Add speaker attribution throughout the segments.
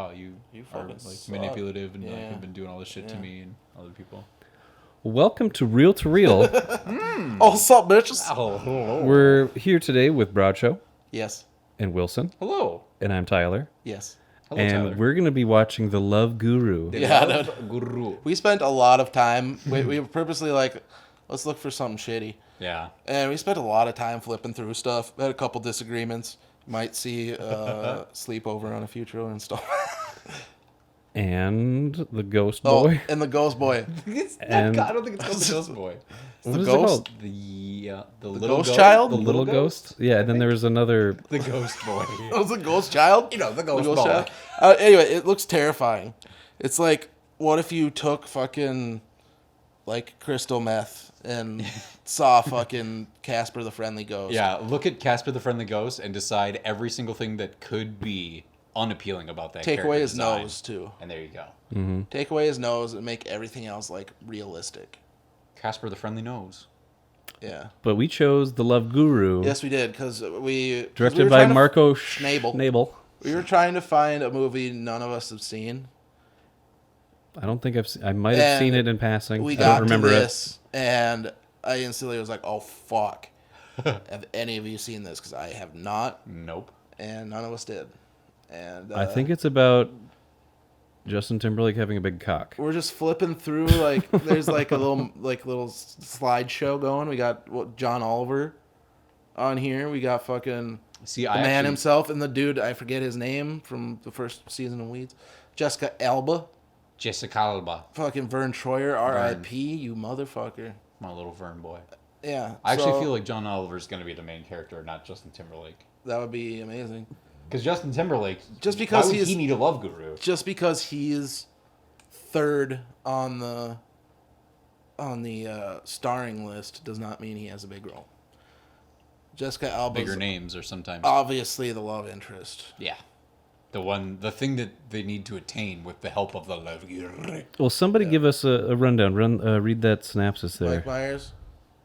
Speaker 1: wow, you are
Speaker 2: fucking
Speaker 1: like
Speaker 2: suck.
Speaker 1: manipulative and like
Speaker 2: Yeah.
Speaker 1: have been doing all this shit to me and other people.
Speaker 3: Welcome to Reel to Reel.
Speaker 2: Oh, what's up, bitches?
Speaker 1: Oh, hello.
Speaker 3: We're here today with Bradshaw
Speaker 2: Yes.
Speaker 3: and Wilson,
Speaker 1: Hello.
Speaker 3: and I'm Tyler.
Speaker 2: Yes.
Speaker 1: Hello,
Speaker 3: And
Speaker 1: Tyler.
Speaker 3: we're going to be watching The Love Guru.
Speaker 2: Yeah,
Speaker 1: Love
Speaker 2: dude.
Speaker 1: Guru.
Speaker 2: We spent a lot of time. We were purposely like, let's look for something shitty.
Speaker 1: Yeah.
Speaker 2: And we spent a lot of time flipping through stuff. Had a couple disagreements. Might see Sleepover on a future and stuff.
Speaker 3: And The Ghost
Speaker 2: Oh,
Speaker 3: Boy.
Speaker 2: and the Ghost Boy.
Speaker 3: And
Speaker 1: I don't think it's called the Ghost Boy.
Speaker 3: what
Speaker 2: the
Speaker 3: is
Speaker 2: ghost?
Speaker 3: it called?
Speaker 1: The little
Speaker 2: Ghost Child?
Speaker 3: The Little Ghost? Yeah, and then there was another...
Speaker 1: The Ghost Boy.
Speaker 2: It was a ghost child?
Speaker 1: You know, the Ghost Boy.
Speaker 2: Child? Anyway, it looks terrifying. It's like, what if you took fucking, like, crystal meth and saw fucking Casper the Friendly Ghost?
Speaker 1: Yeah, look at Casper the Friendly Ghost and decide every single thing that could be unappealing about that
Speaker 2: Take
Speaker 1: character
Speaker 2: away his
Speaker 1: design.
Speaker 2: nose, too.
Speaker 1: And there you go.
Speaker 2: Take away his nose and make everything else, like, realistic.
Speaker 1: Casper the Friendly Nose.
Speaker 2: Yeah.
Speaker 3: But we chose The Love Guru.
Speaker 2: Yes, we did, because we...
Speaker 3: Directed
Speaker 2: we were
Speaker 3: by
Speaker 2: trying to-
Speaker 3: Marco
Speaker 2: Schnabel.
Speaker 3: Schnabel.
Speaker 2: We were trying to find a movie none of us have seen.
Speaker 3: I don't think I've seen... I might have
Speaker 2: And
Speaker 3: seen it in passing.
Speaker 2: We
Speaker 3: I
Speaker 2: got
Speaker 3: don't remember
Speaker 2: to this, and I instantly was like, oh, fuck. Have any of you seen this? Because I have not,
Speaker 1: Nope.
Speaker 2: and none of us did. And
Speaker 3: I think it's about Justin Timberlake having a big cock.
Speaker 2: we're just flipping through, like, there's like a little slideshow going. We got John Oliver on here. We got fucking
Speaker 1: See,
Speaker 2: the
Speaker 1: I
Speaker 2: man
Speaker 1: actually,
Speaker 2: himself and the dude, I forget his name from the first season of Weeds. Jessica Alba.
Speaker 1: Jessica Alba,
Speaker 2: Fucking Vern Troyer, R.I.P., you motherfucker.
Speaker 1: my little Vern boy.
Speaker 2: Yeah.
Speaker 1: I actually
Speaker 2: so
Speaker 1: feel like John Oliver's going to be the main character, not Justin Timberlake.
Speaker 2: that would be amazing.
Speaker 1: Because Justin Timberlake,
Speaker 2: Just because
Speaker 1: why would
Speaker 2: he's-
Speaker 1: he need a love guru?
Speaker 2: Just because he's third on the starring list does not mean he has a big role. Jessica Alba's
Speaker 1: Bigger names are sometimes
Speaker 2: obviously the love interest.
Speaker 1: yeah, the thing that they need to attain with the help of the love guru.
Speaker 3: Well, somebody give us a rundown. Read that synopsis there.
Speaker 2: Mike Myers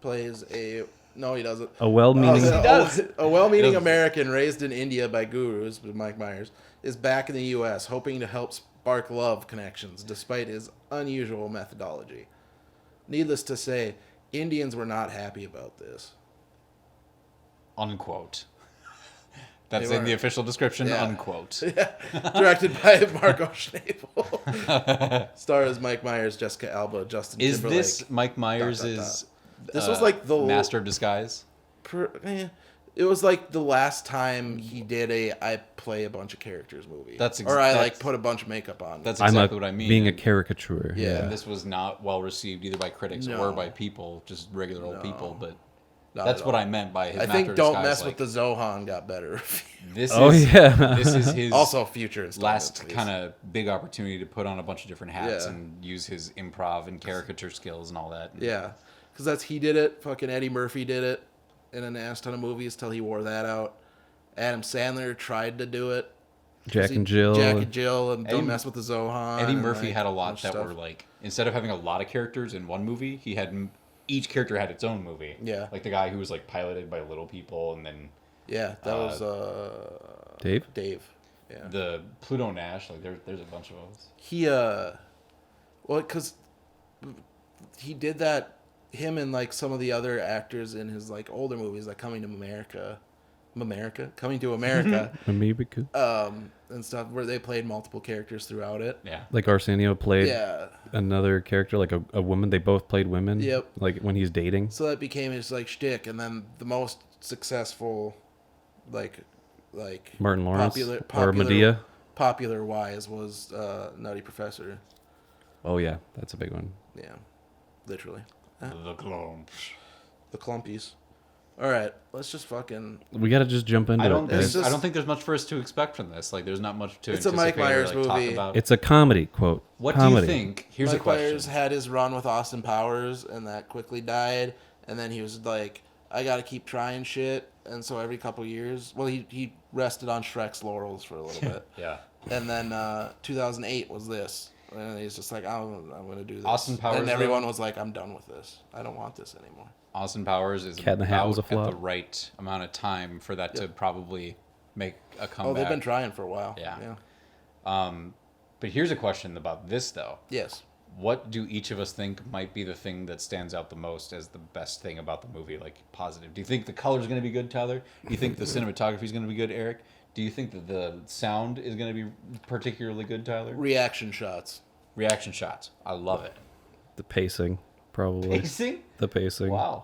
Speaker 2: plays a... No, he doesn't.
Speaker 3: A well-meaning...
Speaker 2: Oh,
Speaker 1: does.
Speaker 2: A well-meaning
Speaker 1: He does.
Speaker 2: American raised in India by gurus, with Mike Myers, is back in the U.S. hoping to help spark love connections despite his unusual methodology. Needless to say, Indians were not happy about this.
Speaker 1: Unquote. That's
Speaker 2: They
Speaker 1: in the
Speaker 2: were.
Speaker 1: official description.
Speaker 2: Yeah.
Speaker 1: Unquote.
Speaker 2: Directed by Marco Schnabel. Stars Mike Myers, Jessica Alba, Justin
Speaker 1: Is
Speaker 2: Timberlake.
Speaker 1: this Mike Myers'
Speaker 2: This was like the
Speaker 1: Master of Disguise?
Speaker 2: It was like the last time he did I play a bunch of characters movie. Or I like put a bunch of makeup on.
Speaker 1: That's
Speaker 3: I'm
Speaker 1: exactly what I mean.
Speaker 3: being a caricature.
Speaker 2: Yeah.
Speaker 1: And this was not well received either by critics
Speaker 2: No.
Speaker 1: or by people, just regular old people. But
Speaker 2: Not
Speaker 1: that's
Speaker 2: at
Speaker 1: what
Speaker 2: all.
Speaker 1: I meant by his
Speaker 2: I
Speaker 1: Master
Speaker 2: think
Speaker 1: of
Speaker 2: Don't
Speaker 1: Disguise.
Speaker 2: Mess
Speaker 1: like,
Speaker 2: with the Zohan got better.
Speaker 1: This
Speaker 3: Oh,
Speaker 1: is,
Speaker 3: yeah.
Speaker 1: This is his
Speaker 2: Also future installments,
Speaker 1: last
Speaker 2: please.
Speaker 1: kind of big opportunity to put on a bunch of different hats
Speaker 2: Yeah.
Speaker 1: and use his improv and caricature skills and all that.
Speaker 2: Yeah. Because he did it. Fucking Eddie Murphy did it in an ass ton of movies till he wore that out. Adam Sandler tried to do it.
Speaker 3: Jack and Jill.
Speaker 2: Jack and Jill and
Speaker 1: Eddie-
Speaker 2: Don't Mess with the Zohan.
Speaker 1: Eddie
Speaker 2: and,
Speaker 1: Murphy
Speaker 2: like,
Speaker 1: had a
Speaker 2: a
Speaker 1: lot
Speaker 2: bunch
Speaker 1: that
Speaker 2: of
Speaker 1: were
Speaker 2: stuff.
Speaker 1: like, instead of having a lot of characters in one movie, he had each character had its own movie.
Speaker 2: Yeah.
Speaker 1: Like the guy who was like piloted by little people, and then
Speaker 2: Yeah, that was
Speaker 3: Dave?
Speaker 2: Dave. Yeah.
Speaker 1: the Pluto Nash. Like there's a bunch of those.
Speaker 2: He well, because he did that. Him and like some of the other actors in his like older movies, like Coming to America,
Speaker 3: Amibiku.
Speaker 2: and stuff, where they played multiple characters throughout it.
Speaker 1: Yeah.
Speaker 3: Like Arsenio played
Speaker 2: Yeah,
Speaker 3: another character, like a woman. They both played women.
Speaker 2: Yep.
Speaker 3: Like when he's dating.
Speaker 2: so that became his like shtick, and then the most successful, like
Speaker 3: Martin Lawrence
Speaker 2: popular,
Speaker 3: or Medea.
Speaker 2: popular wise was Nutty Professor.
Speaker 3: Oh yeah, that's a big one.
Speaker 2: Yeah, literally.
Speaker 1: The clone.
Speaker 2: The Clumpies. All right, let's just fucking.
Speaker 3: We got to just jump into
Speaker 1: I don't
Speaker 3: it.
Speaker 1: think
Speaker 3: guys.
Speaker 2: just-
Speaker 1: I don't think there's much for us to expect from this. Like there's not much to
Speaker 2: It's a
Speaker 1: anticipate
Speaker 2: Mike Myers
Speaker 1: or, like, talk
Speaker 2: movie.
Speaker 1: about.
Speaker 3: It's a comedy, quote.
Speaker 1: What
Speaker 3: comedy.
Speaker 1: do you think? Here's
Speaker 2: Mike
Speaker 1: a question.
Speaker 2: Myers had his run with Austin Powers, and that quickly died. And then he was like, I got to keep trying shit. And so every couple years, well, he rested on Shrek's laurels for a little bit.
Speaker 1: Yeah.
Speaker 2: And then 2008 was this. And he's just like, I'm going to do this.
Speaker 1: Austin Powers,
Speaker 2: And everyone was like, I'm done with this. I don't want this anymore.
Speaker 1: Austin Powers is
Speaker 3: Cat in the Hat was a
Speaker 1: about at
Speaker 3: flop.
Speaker 1: the right amount of time for that to
Speaker 2: Yep.
Speaker 1: probably make a
Speaker 2: Oh,
Speaker 1: comeback.
Speaker 2: they've been trying for a while.
Speaker 1: Yeah. But here's a question about this though.
Speaker 2: Yes.
Speaker 1: What do each of us think might be the thing that stands out the most as the best thing about the movie, like positive? Do you think the color's going to be good, Tyler? Do you think the cinematography is going to be good, Eric? Do you think that the sound is going to be particularly good, Tyler?
Speaker 2: Reaction shots.
Speaker 1: Reaction shots. I love it.
Speaker 3: The pacing, probably.
Speaker 1: Pacing?
Speaker 3: The pacing.
Speaker 1: Wow.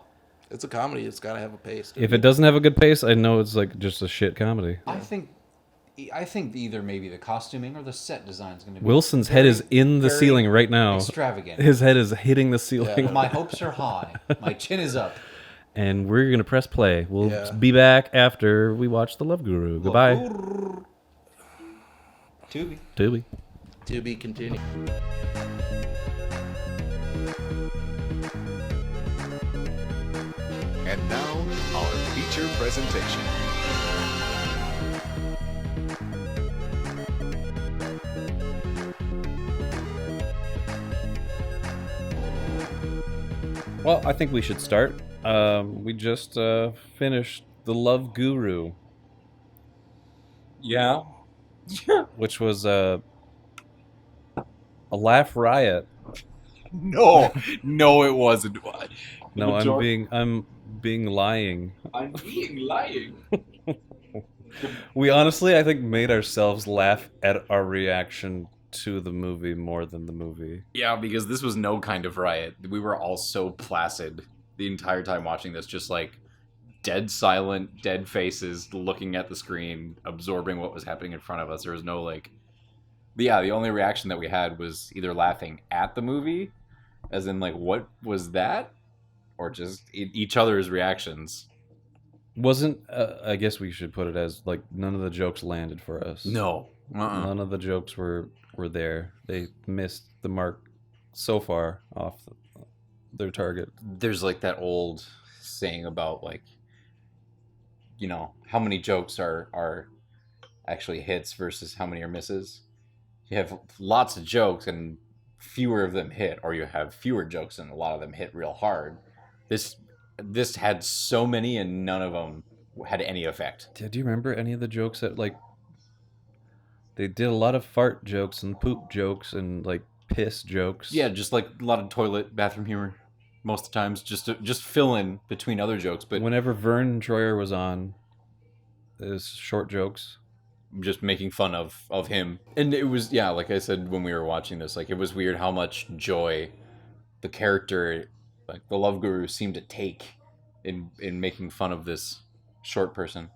Speaker 2: It's a comedy. It's got to have a pace.
Speaker 3: If it doesn't have a good pace, I know it's like just a shit comedy.
Speaker 1: I think either maybe the costuming or the set design is going to be
Speaker 3: Wilson's head is in the
Speaker 1: very
Speaker 3: ceiling right now.
Speaker 1: extravagant.
Speaker 3: His head is hitting the ceiling.
Speaker 2: Yeah.
Speaker 1: My hopes are high. My chin is up.
Speaker 3: And we're going to press play. We'll
Speaker 2: Yeah.
Speaker 3: be back after we watch The Love Guru. Goodbye.
Speaker 1: Tubi.
Speaker 3: Tubi.
Speaker 2: To be continued.
Speaker 4: And now, our feature presentation.
Speaker 3: Well, I think we should start. We just finished The Love Guru,
Speaker 1: Yeah.
Speaker 3: which was a laugh riot.
Speaker 1: No, it wasn't.
Speaker 3: No, I'm being lying.
Speaker 1: I'm being lying.
Speaker 3: We honestly, I think, made ourselves laugh at our reaction to the movie more than the movie.
Speaker 1: Yeah, because this was no kind of riot. We were all so placid the entire time watching this, just like dead silent, dead faces, looking at the screen, absorbing what was happening in front of us. There was no like... But yeah, the only reaction that we had was either laughing at the movie, as in like, what was that? Or just each other's reactions.
Speaker 3: Wasn't, I guess we should put it as, like, none of the jokes landed for us.
Speaker 1: No.
Speaker 3: None of the jokes were there. They missed the mark so far off their target.
Speaker 1: There's like that old saying about like, you know, how many jokes are actually hits versus how many are misses. You have lots of jokes and fewer of them hit, or you have fewer jokes and a lot of them hit real hard. This had so many and none of them had any effect.
Speaker 3: Do you remember any of the jokes that, like, they did a lot of fart jokes and poop jokes and, like, piss jokes?
Speaker 1: Yeah, just like a lot of toilet bathroom humor most of the times, just fill in between other jokes. But
Speaker 3: whenever Vern Troyer was on, there's short jokes.
Speaker 1: Just making fun of him. And it was, yeah, like I said when we were watching this, like it was weird how much joy the character, like the Love Guru, seemed to take in making fun of this short person.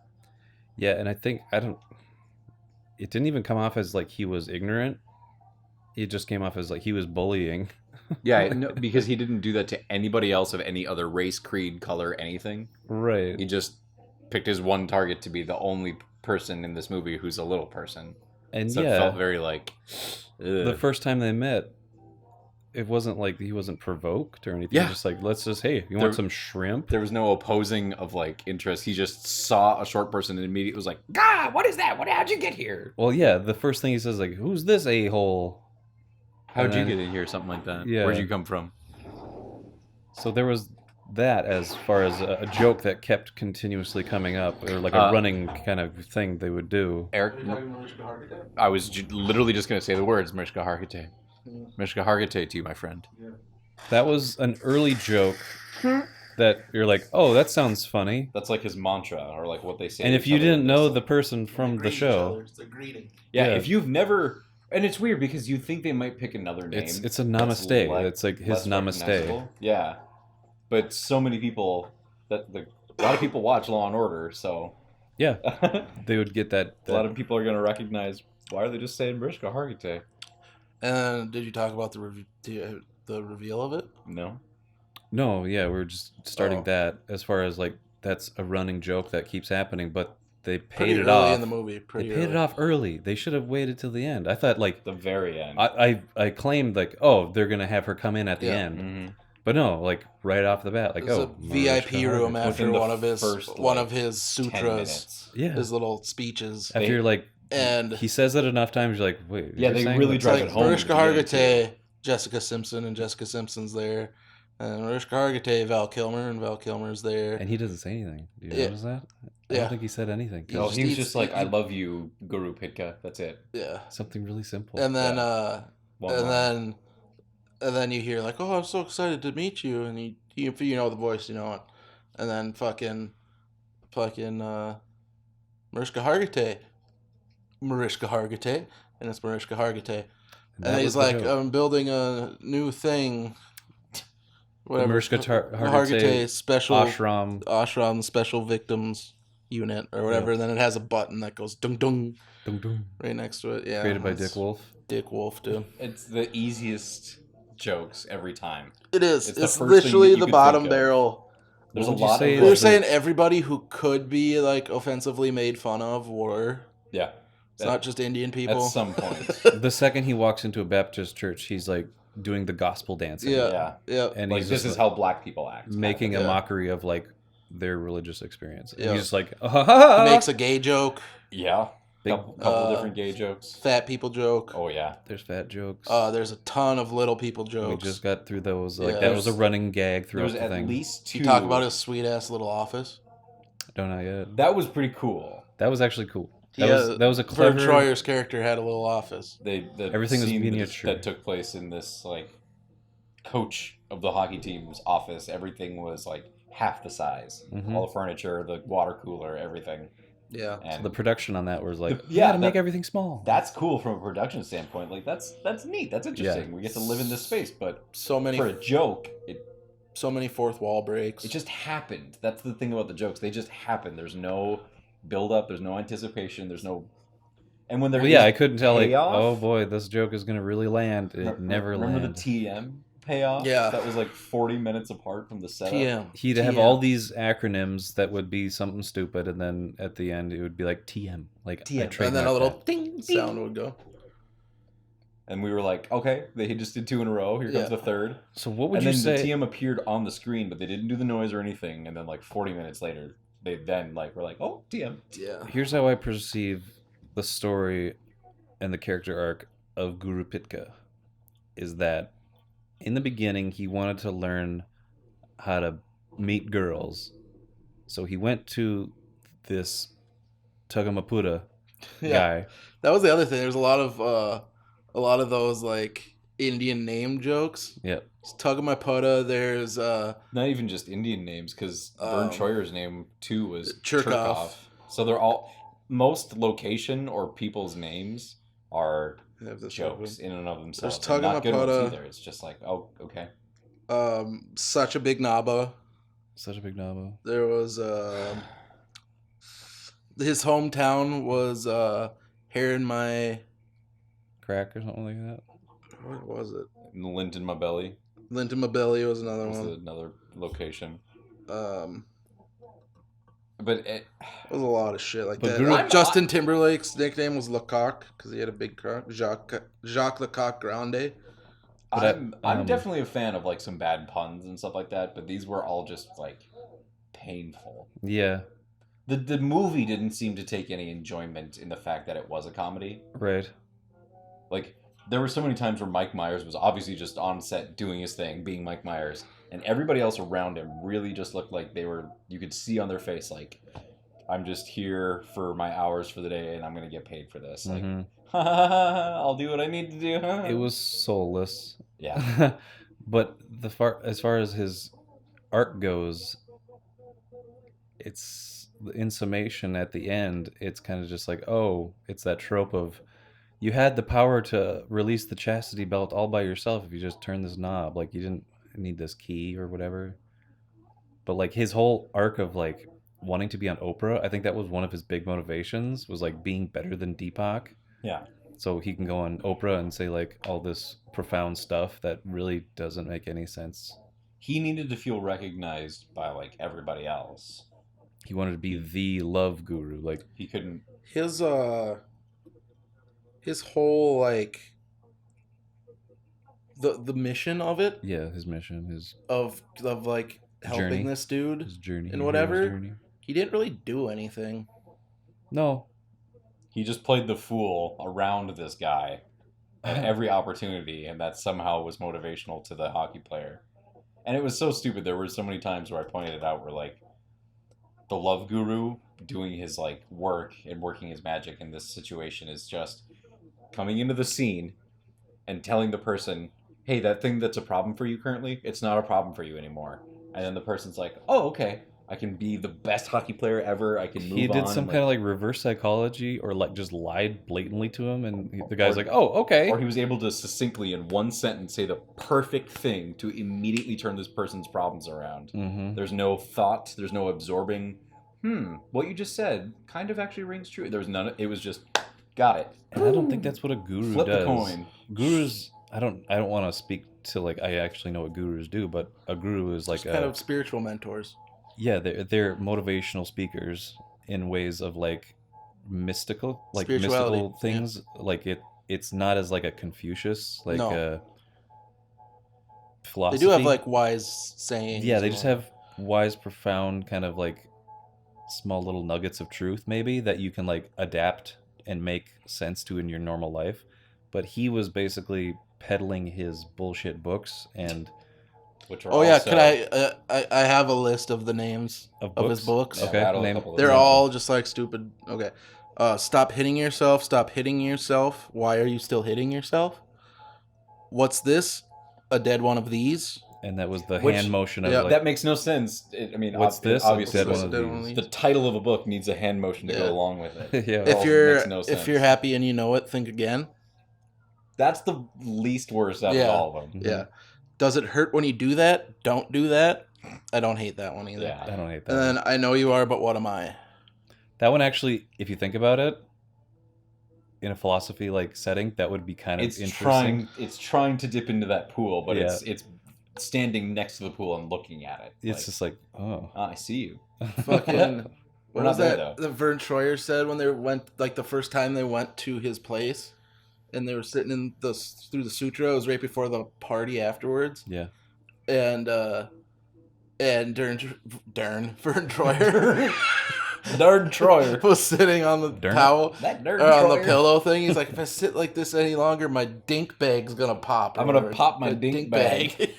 Speaker 3: Yeah, and I think, it didn't even come off as like he was ignorant. It just came off as like he was bullying.
Speaker 1: Yeah, no, because he didn't do that to anybody else of any other race, creed, color, anything.
Speaker 3: Right.
Speaker 1: He just picked his one target to be the only person in this movie who's a little person.
Speaker 3: And
Speaker 1: so
Speaker 3: yeah,
Speaker 1: it felt very like... Ugh.
Speaker 3: The first time they met, it wasn't like he wasn't provoked or anything.
Speaker 1: Yeah.
Speaker 3: Just like, let's just, hey, you want some shrimp?
Speaker 1: There was no opposing of like interest. He just saw a short person and immediately was like, God, what is that? How'd you get here?
Speaker 3: Well, yeah, the first thing he says, like, who's this a-hole?
Speaker 1: How'd
Speaker 3: And
Speaker 1: you
Speaker 3: then-
Speaker 1: get in here? Something like that.
Speaker 3: Yeah.
Speaker 1: Where'd you come from?
Speaker 3: So there was that as far as a joke that kept continuously coming up, or like a running kind of thing they would do.
Speaker 1: Eric, I was literally just going to say the words, Mishka Harkite. Mishka Harkite to you, my friend.
Speaker 3: That was an early joke that you're like, oh, that sounds funny.
Speaker 1: That's like his mantra, or like what they say.
Speaker 3: And
Speaker 1: to
Speaker 3: if
Speaker 1: each
Speaker 3: you
Speaker 1: other.
Speaker 3: didn't know the person from the show,
Speaker 2: It's a greeting.
Speaker 1: Yeah,
Speaker 3: Yeah.
Speaker 1: if you've never... And it's weird because you think they might pick another name.
Speaker 3: it's a
Speaker 1: that's
Speaker 3: namaste.
Speaker 1: le-
Speaker 3: It's like his
Speaker 1: less
Speaker 3: namaste.
Speaker 1: recognizable. Yeah. But so many people... a lot of people watch Law and Order, so...
Speaker 3: Yeah, they would get that.
Speaker 1: A lot of people are going to recognize, why are they just saying Mishka Harkite?
Speaker 2: And did you talk about the reveal of it?
Speaker 1: No.
Speaker 3: No, yeah, we're just starting
Speaker 2: Oh.
Speaker 3: that as far as like that's a running joke that keeps happening, but they paid
Speaker 2: Pretty
Speaker 3: it
Speaker 2: early
Speaker 3: off
Speaker 2: in the movie.
Speaker 3: They
Speaker 2: Pretty
Speaker 3: paid it
Speaker 2: early.
Speaker 3: off early. They should have waited till the end. I thought like
Speaker 1: The very end.
Speaker 3: I claimed like, oh, they're gonna have her come in at the
Speaker 2: Yeah.
Speaker 3: end,
Speaker 1: Mhm.
Speaker 3: but no, like right off the bat, like
Speaker 2: There's
Speaker 3: oh,
Speaker 2: a VIP
Speaker 3: Mariska
Speaker 2: room
Speaker 3: Hargitay.
Speaker 2: after
Speaker 1: Within the
Speaker 2: one of his
Speaker 1: first,
Speaker 2: one
Speaker 1: like,
Speaker 2: of his
Speaker 1: 10
Speaker 2: sutras,
Speaker 1: minutes.
Speaker 3: Yeah,
Speaker 2: his little speeches,
Speaker 3: after you're like,
Speaker 2: and
Speaker 3: he says it enough times, you're like, wait,
Speaker 1: Yeah,
Speaker 3: you're
Speaker 1: they
Speaker 3: saying
Speaker 1: really
Speaker 3: that?
Speaker 1: drive
Speaker 2: like
Speaker 1: it home.
Speaker 2: Mariska
Speaker 1: at the beginning,
Speaker 2: Hargitay, Jessica Simpson, and Jessica Simpson's there, and Mariska Hargitay, Val Kilmer, and Val Kilmer's there.
Speaker 3: And he doesn't say anything. Do you
Speaker 2: Yeah.
Speaker 3: notice that? I
Speaker 2: Yeah.
Speaker 3: don't think he said anything.
Speaker 1: No, he was
Speaker 2: He's-
Speaker 1: just like,
Speaker 2: he-
Speaker 1: "I love you, Guru Pitka." That's it.
Speaker 2: Yeah.
Speaker 3: Something really simple.
Speaker 2: And then
Speaker 1: One
Speaker 2: and
Speaker 1: line.
Speaker 2: then you hear like, "Oh, I'm so excited to meet you," and you know the voice, you know it, and then fucking Mariska Hargitay, and it's Mariska Hargitay,
Speaker 3: that
Speaker 2: and
Speaker 3: was
Speaker 2: he's
Speaker 3: the
Speaker 2: like,
Speaker 3: joke.
Speaker 2: "I'm building a new thing." Whatever.
Speaker 3: Mariska
Speaker 2: Hargitay special
Speaker 3: ashram.
Speaker 2: special victims unit or whatever,
Speaker 3: Yeah.
Speaker 2: and then it has a button that goes dung dung
Speaker 3: Dum dum.
Speaker 2: right next to it. Yeah.
Speaker 3: Created by
Speaker 2: that's
Speaker 3: Dick Wolf.
Speaker 2: Dick Wolf, dude.
Speaker 1: It's the easiest jokes every time.
Speaker 2: It is.
Speaker 1: It's the
Speaker 2: It's
Speaker 1: first thing
Speaker 2: literally
Speaker 1: that you
Speaker 2: the
Speaker 1: could
Speaker 2: bottom
Speaker 1: think of.
Speaker 2: barrel.
Speaker 1: There's
Speaker 3: What
Speaker 1: a
Speaker 3: would you
Speaker 1: lot
Speaker 3: say
Speaker 1: of
Speaker 3: is
Speaker 2: They're
Speaker 3: the-
Speaker 2: saying everybody who could be like offensively made fun of were.
Speaker 1: yeah.
Speaker 2: It's not just Indian people.
Speaker 1: At some point.
Speaker 3: The second he walks into a Baptist church, he's like doing the gospel dancing.
Speaker 2: Yeah.
Speaker 1: Yeah.
Speaker 2: Yeah.
Speaker 3: And
Speaker 1: Like
Speaker 3: he's
Speaker 1: this
Speaker 3: just
Speaker 1: is
Speaker 3: like,
Speaker 1: how black people act.
Speaker 3: making a
Speaker 2: Yeah.
Speaker 3: mockery of like their religious experience. And
Speaker 2: Yeah.
Speaker 3: he's just like,
Speaker 2: He makes a gay joke,
Speaker 1: Yeah.
Speaker 3: Big-
Speaker 1: Couple different gay jokes.
Speaker 2: fat people joke.
Speaker 1: Oh yeah.
Speaker 3: There's fat jokes.
Speaker 2: There's a ton of little people
Speaker 3: we
Speaker 2: jokes.
Speaker 3: just got through those. Like
Speaker 2: Yeah.
Speaker 3: that was a
Speaker 1: There's-
Speaker 3: running gag throughout
Speaker 1: There's
Speaker 3: the
Speaker 1: at
Speaker 3: thing.
Speaker 1: least two.
Speaker 2: You talk about his sweet ass little office.
Speaker 3: Don't know yet.
Speaker 1: That was pretty cool.
Speaker 3: That was actually cool.
Speaker 2: Yeah,
Speaker 3: That was a
Speaker 2: Vern
Speaker 3: clever.
Speaker 2: Troyer's character had a little office.
Speaker 1: The
Speaker 3: Everything was
Speaker 1: scene
Speaker 3: miniature.
Speaker 1: that took place in this like coach of the hockey team's office. Everything was like half the size.
Speaker 3: Mhm.
Speaker 1: All the furniture, the water cooler, everything.
Speaker 2: Yeah.
Speaker 1: And
Speaker 3: The production on that was like,
Speaker 1: The-
Speaker 3: you gotta
Speaker 1: that-
Speaker 3: make everything small.
Speaker 1: that's cool from a production standpoint. Like that's neat. That's interesting.
Speaker 3: Yeah.
Speaker 1: We get to live in this space, but
Speaker 2: So many
Speaker 1: for a joke,
Speaker 2: so many fourth wall breaks.
Speaker 1: it just happened. That's the thing about the jokes. They just happen. There's no build up. There's no anticipation. There's no. And when there
Speaker 3: Well, yeah,
Speaker 1: is
Speaker 3: I couldn't tell. Like,
Speaker 1: payoff-
Speaker 3: oh boy, this joke is gonna really land. It
Speaker 1: Remember-
Speaker 3: never
Speaker 1: Remember
Speaker 3: landed.
Speaker 1: the TM payoff?
Speaker 2: Yeah.
Speaker 1: That was like 40 minutes apart from the setup.
Speaker 2: TM.
Speaker 3: He'd have
Speaker 2: TM.
Speaker 3: all these acronyms that would be something stupid, and then at the end it would be like TM, like
Speaker 1: TM.
Speaker 3: I
Speaker 2: And then a little
Speaker 3: trademarked
Speaker 2: ding sound would go.
Speaker 1: And we were like, okay, they just did two in a row. Here comes
Speaker 2: Yeah.
Speaker 1: the third.
Speaker 3: that. So what would
Speaker 1: And
Speaker 3: you
Speaker 1: then
Speaker 3: say?
Speaker 1: the TM appeared on the screen, but they didn't do the noise or anything. And then like 40 minutes later, they then like were like, oh, TM.
Speaker 2: Yeah.
Speaker 3: Here's how I perceive the story and the character arc of Guru Pitka is that in the beginning he wanted to learn how to meet girls. So he went to this Tagamaputa
Speaker 2: Yeah.
Speaker 3: guy.
Speaker 2: That was the other thing. There's a lot of those like Indian name jokes.
Speaker 3: Yep.
Speaker 2: Tagamaputa. There's
Speaker 1: Not even just Indian names, because Vern
Speaker 2: Um,
Speaker 1: Troyer's name too was
Speaker 2: Cherkov.
Speaker 1: So they're all, most location or people's names are
Speaker 2: I have this
Speaker 1: jokes in and of themselves.
Speaker 2: There's
Speaker 1: and not good ones
Speaker 2: Tagamaputa.
Speaker 1: either. It's just like, oh, okay.
Speaker 2: open. Such a big Naba.
Speaker 3: Such a big novel.
Speaker 2: There was his hometown was here in my
Speaker 3: Crack or something like that.
Speaker 2: what was it?
Speaker 1: Lint in my belly
Speaker 2: Linton Mabelli was another
Speaker 1: was
Speaker 2: one.
Speaker 1: another location.
Speaker 2: There
Speaker 1: But it,
Speaker 2: was a lot of shit like
Speaker 3: But
Speaker 2: that.
Speaker 3: Guru-
Speaker 2: Like Justin Timberlake's nickname was Lecoq because he had a big cock. Jacques Lecoq Grande.
Speaker 3: But
Speaker 1: I'm definitely a fan of like some bad puns and stuff like that, but these were all just like painful.
Speaker 3: Yeah,
Speaker 1: The movie didn't seem to take any enjoyment in the fact that it was a comedy.
Speaker 3: right.
Speaker 1: Like there were so many times where Mike Myers was obviously just on set doing his thing, being Mike Myers, and everybody else around him really just looked like they were, you could see on their face like, I'm just here for my hours for the day and I'm gonna get paid for this. Like,
Speaker 3: Mhm.
Speaker 1: I'll do what I need to do.
Speaker 3: It was soulless.
Speaker 1: Yeah.
Speaker 3: But as far as his arc goes, it's in summation at the end, it's kind of just like, oh, it's that trope of you had the power to release the chastity belt all by yourself if you just turn this knob. Like you didn't need this key or whatever. But like his whole arc of like wanting to be on Oprah, I think that was one of his big motivations, was like being better than Deepak.
Speaker 1: Yeah.
Speaker 3: So he can go on Oprah and say like all this profound stuff that really doesn't make any sense.
Speaker 1: He needed to feel recognized by like everybody else.
Speaker 3: He wanted to be the love guru. Like,
Speaker 1: He couldn't.
Speaker 2: His whole like the mission of it
Speaker 3: yeah, his mission,
Speaker 2: of like helping
Speaker 3: Journey.
Speaker 2: this dude,
Speaker 3: his journey,
Speaker 2: And
Speaker 3: hero's
Speaker 2: whatever.
Speaker 3: journey.
Speaker 2: he didn't really do anything.
Speaker 3: No,
Speaker 1: He just played the fool around this guy at every opportunity, and that somehow was motivational to the hockey player. And it was so stupid. There were so many times where I pointed it out where, like, the love guru doing his like work and working his magic in this situation is just coming into the scene and telling the person, hey, that thing that's a problem for you currently, it's not a problem for you anymore. And then the person's like, oh, okay, I can be the best hockey player ever. I can move on.
Speaker 3: He did some kind of like reverse psychology, or like just lied blatantly to him, and the guy's like, "Oh, okay."
Speaker 1: Or he was able to succinctly in one sentence say the perfect thing to immediately turn this person's problems around.
Speaker 3: Mm-hmm.
Speaker 1: There's no thought. There's no absorbing. What you just said kind of actually rings true. There was none. It was just got it.
Speaker 3: And I don't think that's what a guru
Speaker 1: Flip
Speaker 3: does.
Speaker 1: the coin.
Speaker 3: Gurus. I don't want to speak to like I actually know what gurus do, but a guru is like
Speaker 2: Just kind of spiritual mentors.
Speaker 3: Yeah, they're motivational speakers in ways of like mystical things. Yeah. Like it's not as like a Confucius philosophy.
Speaker 2: They do have like wise sayings.
Speaker 3: Yeah, they just have wise, profound kind of like small little nuggets of truth maybe that you can like adapt and make sense to in your normal life. But he was basically peddling his bullshit books and.
Speaker 2: Which are could I have a list of the names of his books?
Speaker 3: Okay,
Speaker 2: they're all just like stupid. Okay, stop hitting yourself. Stop hitting yourself. Why are you still hitting yourself? What's this? A dead one of these?
Speaker 3: And that was the hand motion of like,
Speaker 1: that makes no sense.
Speaker 3: What's this?
Speaker 1: Obviously,
Speaker 3: dead one of these.
Speaker 1: The title of a book needs a hand motion to go along with it.
Speaker 3: Yeah.
Speaker 2: If you're happy and you know it, think again.
Speaker 1: That's the least worst out of all of them.
Speaker 2: Yeah. Does it hurt when you do that? Don't do that. I don't hate that one either.
Speaker 1: Yeah,
Speaker 3: I don't hate that.
Speaker 2: And then I know you are, but what am I?
Speaker 3: That one actually, if you think about it, in a philosophy like setting, that would be kind of interesting.
Speaker 1: It's trying to dip into that pool, but it's standing next to the pool and looking at it.
Speaker 3: It's just like, oh,
Speaker 1: I see you.
Speaker 2: Fucking. What was that?
Speaker 1: Though.
Speaker 2: The Vern Troyer said when they went, like the first time they went to his place. And they were sitting in through the sutra. It was right before the party afterwards.
Speaker 3: Yeah.
Speaker 2: And Vern Troyer.
Speaker 1: Darn Troyer
Speaker 2: was sitting on the towel on the pillow thing. He's like, if I sit like this any longer, my dink bag's gonna pop.
Speaker 1: I'm gonna pop my dink bag.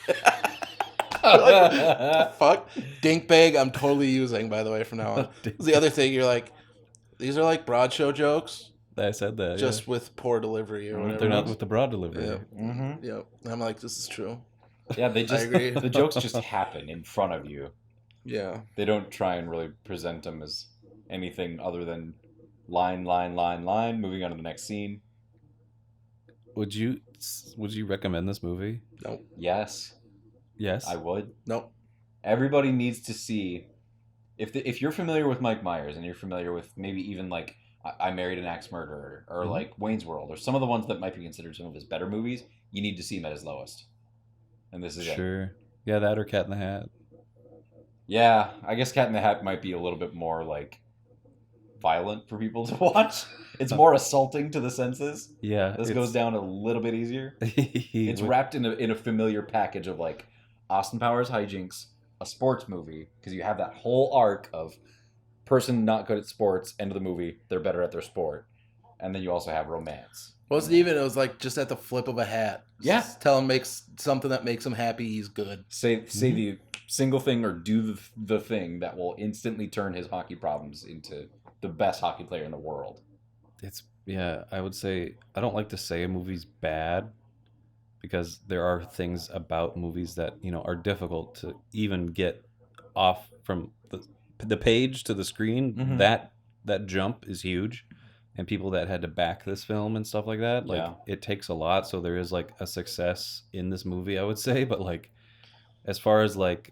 Speaker 2: Fuck dink bag. I'm totally using, by the way, from now on. The other thing, you're like, these are like broad show jokes.
Speaker 3: I said that.
Speaker 2: Just with poor delivery or whatever.
Speaker 3: They're not with the broad delivery.
Speaker 2: Yeah. Mm-hmm. Yep. I'm like, this is true.
Speaker 1: Yeah, they just
Speaker 2: I agree.
Speaker 1: The jokes just happen in front of you.
Speaker 2: Yeah.
Speaker 1: They don't try and really present them as anything other than line, moving on to the next scene.
Speaker 3: Would you recommend this movie?
Speaker 2: No.
Speaker 1: Yes.
Speaker 3: Yes.
Speaker 1: I would.
Speaker 2: Nope.
Speaker 1: Everybody needs to see if you're familiar with Mike Myers and you're familiar with maybe even like I Married an Axe Murderer, or like Wayne's World, or some of the ones that might be considered some of his better movies, you need to see him at his lowest. And this is it.
Speaker 3: Sure. Yeah, that or Cat in the Hat.
Speaker 1: Yeah, I guess Cat in the Hat might be a little bit more like violent for people to watch. It's more assaulting to the senses.
Speaker 3: Yeah.
Speaker 1: This goes down a little bit easier. It's wrapped in a familiar package of like Austin Powers hijinks, a sports movie, because you have that whole arc of person not good at sports, end of the movie, they're better at their sport. And then you also have romance.
Speaker 2: It was like just at the flip of a hat.
Speaker 1: Yeah.
Speaker 2: Just tell him makes something that makes him happy, he's good.
Speaker 1: Say the single thing or do the thing that will instantly turn his hockey problems into the best hockey player in the world.
Speaker 3: I would say, I don't like to say a movie's bad, because there are things about movies that, are difficult to even get off from the page to the screen.
Speaker 1: Mm-hmm.
Speaker 3: That jump is huge, and people that had to back this film and stuff like that, it takes a lot. So there is like a success in this movie, I would say. But like, as far as like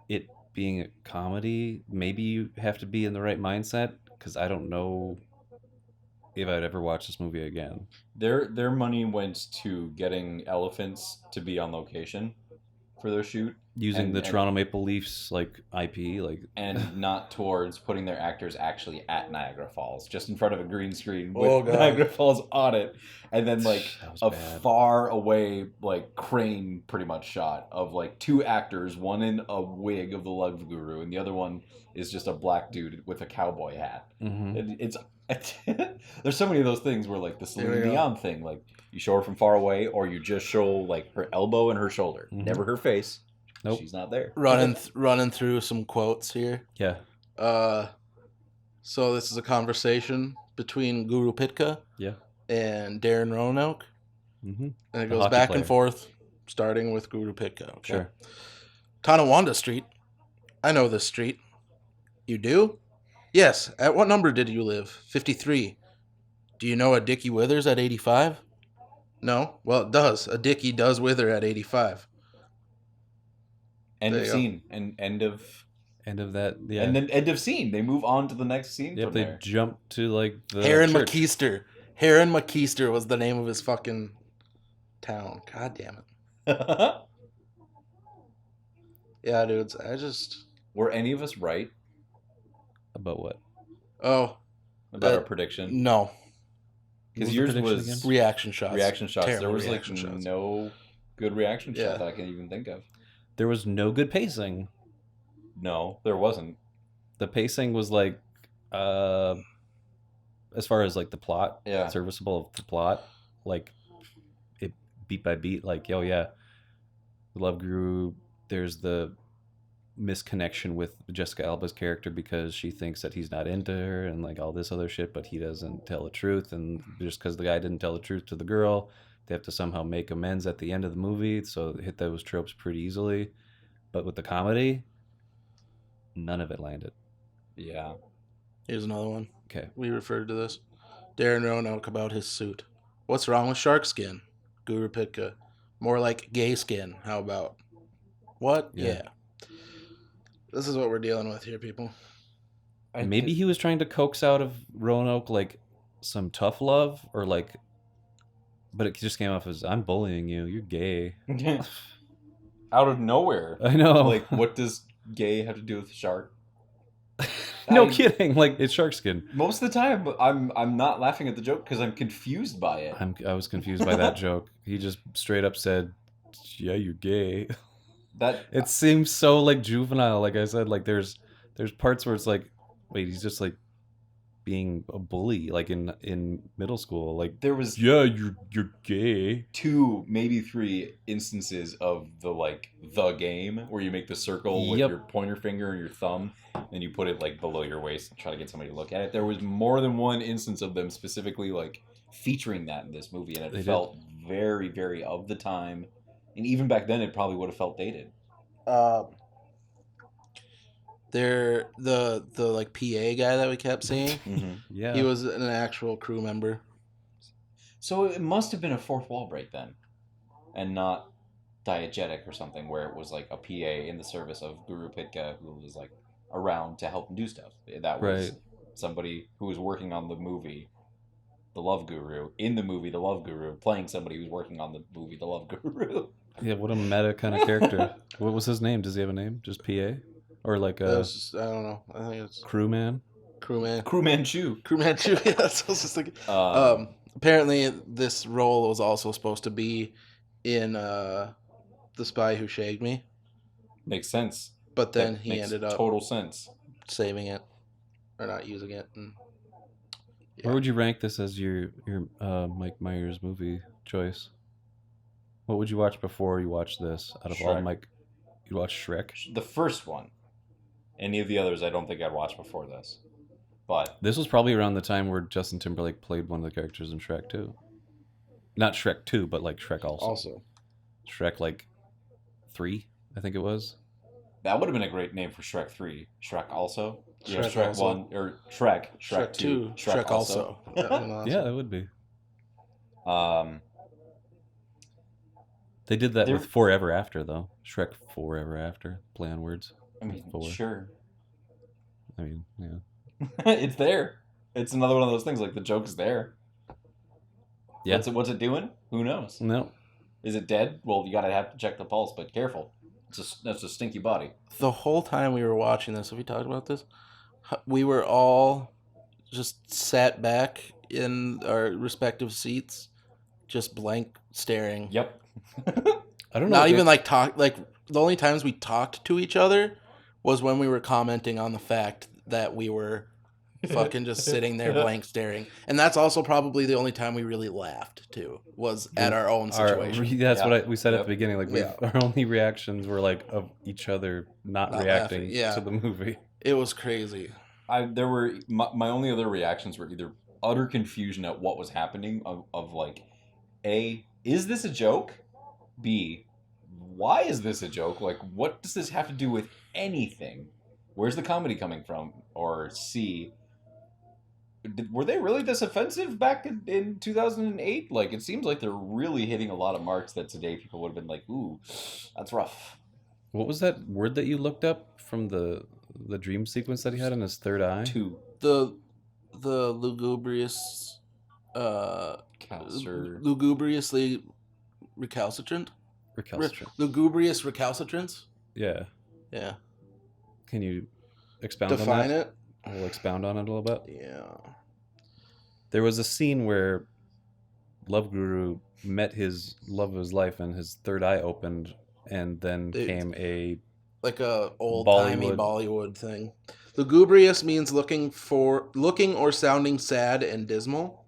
Speaker 3: it being a comedy, maybe you have to be in the right mindset, because I don't know if I'd ever watch this movie again.
Speaker 1: Their money went to getting elephants to be on location for their shoot,
Speaker 3: using the Toronto Maple Leafs like IP,
Speaker 1: and not towards putting their actors actually at Niagara Falls, just in front of a green screen
Speaker 2: with
Speaker 1: Niagara Falls on it, and then like a
Speaker 3: bad.
Speaker 1: far away like crane pretty much shot of like two actors, one in a wig of the Love Guru, and the other one is just a black dude with a cowboy hat.
Speaker 3: Mm-hmm.
Speaker 1: It's there's so many of those things where like the Celine Dion thing, like you show her from far away, or you just show like her elbow and her shoulder, never her face.
Speaker 3: Nope.
Speaker 1: She's not there.
Speaker 2: Running through some quotes here.
Speaker 3: Yeah.
Speaker 2: So this is a conversation between Guru Pitka
Speaker 3: Yeah.
Speaker 2: and Darren Roanoke,
Speaker 3: Mm-hmm.
Speaker 2: and it
Speaker 3: The
Speaker 2: goes
Speaker 3: hockey
Speaker 2: back
Speaker 3: player.
Speaker 2: and forth, starting with Guru Pitka. Okay?
Speaker 3: Sure.
Speaker 2: Tonawanda Street. I know this street. You do? Yes. At what number did you live? 53. Do you know a Dickie withers at 85? No. Well, it does. A Dickie does wither at 85.
Speaker 1: End
Speaker 2: There
Speaker 1: of
Speaker 2: you go.
Speaker 1: scene. And end of
Speaker 3: End of that. Yeah.
Speaker 1: and then end of scene. They move on to the next scene
Speaker 3: Yep.
Speaker 1: from
Speaker 3: They
Speaker 1: there.
Speaker 3: jump to like the
Speaker 2: Heron
Speaker 3: church.
Speaker 2: McKeister. Heron McKeister was the name of his fucking town. God damn it. Yeah, dudes. I just.
Speaker 1: Were any of us right
Speaker 3: About what?
Speaker 2: Oh,
Speaker 1: about
Speaker 2: Uh,
Speaker 1: our prediction?
Speaker 2: no.
Speaker 3: What
Speaker 1: Because
Speaker 3: was the
Speaker 1: yours
Speaker 3: prediction
Speaker 1: was
Speaker 3: again?
Speaker 2: Reaction shots.
Speaker 1: reaction shots.
Speaker 2: Terrible
Speaker 1: There was
Speaker 2: reaction
Speaker 1: like
Speaker 2: shots.
Speaker 1: no good reaction
Speaker 2: Yeah.
Speaker 1: shot that I can even think of.
Speaker 3: There was no good pacing.
Speaker 1: No, there wasn't.
Speaker 3: The pacing was like, as far as like the plot,
Speaker 1: Yeah.
Speaker 3: serviceable of the plot, like it beat by beat, like, oh yeah, the love grew. There's the misconnection with Jessica Alba's character because she thinks that he's not into her and like all this other shit, but he doesn't tell the truth, and just because the guy didn't tell the truth to the girl, they have to somehow make amends at the end of the movie, so they hit those tropes pretty easily. But with the comedy, none of it landed.
Speaker 1: Yeah.
Speaker 2: Here's another one.
Speaker 3: Okay.
Speaker 2: We referred to this. Darren Roanoke about his suit. What's wrong with shark skin? Guru Pitka. More like gay skin. How about? What?
Speaker 3: Yeah.
Speaker 2: Yeah. This is what we're dealing with here, people.
Speaker 3: Maybe he was trying to coax out of Roanoke like some tough love, or like, but it just came off as, I'm bullying you. You're gay.
Speaker 1: Out of nowhere.
Speaker 3: I know.
Speaker 1: Like, what does gay have to do with shark?
Speaker 3: No
Speaker 1: I-
Speaker 3: kidding. Like, it's shark skin.
Speaker 1: Most of the time, I'm not laughing at the joke because I'm confused by it.
Speaker 3: I was confused by that joke. He just straight up said, "Yeah, you're gay."
Speaker 1: That
Speaker 3: It seems so like juvenile. Like I said, like there's parts where it's like, wait, he's just like being a bully, like in middle school. Like,
Speaker 1: there was
Speaker 3: yeah, you're gay.
Speaker 1: 2, maybe 3 instances of the game where you make the circle with
Speaker 3: Yep.
Speaker 1: your pointer finger and your thumb, and you put it like below your waist and try to get somebody to look at it. There was more than one instance of them specifically like featuring that in this movie, and it
Speaker 3: They did.
Speaker 1: felt very, very of the time. And even back then, it probably would have felt dated.
Speaker 2: They're the like PA guy that we kept seeing.
Speaker 3: Yeah,
Speaker 2: He was an actual crew member.
Speaker 1: So it must have been a fourth wall break then, and not diegetic or something where it was like a PA in the service of Guru Pitka who was like around to help him do stuff. That was
Speaker 3: Right.
Speaker 1: somebody who was working on the movie, The Love Guru, in the movie The Love Guru, playing somebody who's working on the movie The Love Guru.
Speaker 3: Yeah, what a meta kind of character. What was his name? Does he have a name? Just PA? Or like
Speaker 2: That
Speaker 3: a
Speaker 2: was just, I don't know. I think it's
Speaker 3: crewman?
Speaker 2: crewman.
Speaker 1: Crewman Chew.
Speaker 2: Crewman too. Yeah, that's what I was just thinking. Apparently, this role was also supposed to be in The Spy Who Shagged Me,
Speaker 1: Makes sense.
Speaker 2: but then
Speaker 1: That
Speaker 2: he
Speaker 1: makes
Speaker 2: ended up
Speaker 1: total sense.
Speaker 2: saving it or not using it. And
Speaker 3: Where would you rank this as your Mike Myers movie choice? What would you watch before you watch this? Out of all
Speaker 1: Shrek.
Speaker 3: Mike, you'd watch Shrek.
Speaker 1: The first one. Any of the others, I don't think I'd watch before this. But
Speaker 3: This was probably around the time where Justin Timberlake played one of the characters in Shrek 2. Not Shrek 2, but like Shrek also. Shrek like 3, I think it was.
Speaker 1: that would have been a great name for Shrek 3. Shrek also? Yeah,
Speaker 2: Shrek
Speaker 1: Shrek
Speaker 2: also.
Speaker 1: 1, or Shrek.
Speaker 2: Shrek 2, Shrek also. That one also.
Speaker 3: Yeah, it would be.
Speaker 1: Um,
Speaker 3: They did that
Speaker 1: There-
Speaker 3: with Forever After, though. Shrek Forever After. Play on words.
Speaker 1: I mean,
Speaker 3: Four.
Speaker 1: sure.
Speaker 3: I mean, yeah.
Speaker 1: It's there. It's another one of those things, like the joke is there.
Speaker 3: Yeah.
Speaker 1: What's it doing? Who knows?
Speaker 3: No.
Speaker 1: Is it dead? Well, you gotta have to check the pulse, but careful. That's a stinky body.
Speaker 2: The whole time we were watching this, have we talked about this? We were all just sat back in our respective seats, just blank staring.
Speaker 1: Yep.
Speaker 3: I don't know.
Speaker 2: Not even like talk. Like the only times we talked to each other was when we were commenting on the fact that we were fucking just sitting there blank staring, and that's also probably the only time we really laughed too. Was at our own situation.
Speaker 3: That's
Speaker 1: Yeah.
Speaker 3: what we said at
Speaker 1: Yep.
Speaker 3: the beginning. Like,
Speaker 2: Yeah.
Speaker 3: our only reactions were like of each other not
Speaker 2: Not
Speaker 3: reacting
Speaker 2: laughing, yeah.
Speaker 3: to the movie.
Speaker 2: It was crazy.
Speaker 1: My only other reactions were either utter confusion at what was happening of like, A, is this a joke? B, why is this a joke? Like, what does this have to do with anything? Where's the comedy coming from? Or C, were they really this offensive back in 2008? Like, it seems like they're really hitting a lot of marks that today people would have been like, ooh, that's rough.
Speaker 3: What was that word that you looked up from the dream sequence that he had in his third eye?
Speaker 1: Two.
Speaker 2: The lugubrious, lugubriously recalcitrant. Lugubrious recalcitrance.
Speaker 3: Yeah.
Speaker 2: Yeah.
Speaker 3: Can you expound on
Speaker 2: Define
Speaker 3: that?
Speaker 2: it.
Speaker 3: We'll expound on it a little bit.
Speaker 2: Yeah.
Speaker 3: There was a scene where Love Guru met his love of his life and his third eye opened, and then came a
Speaker 2: like a old-timey
Speaker 3: Bollywood.
Speaker 2: Bollywood thing. Lugubrious means looking or sounding sad and dismal.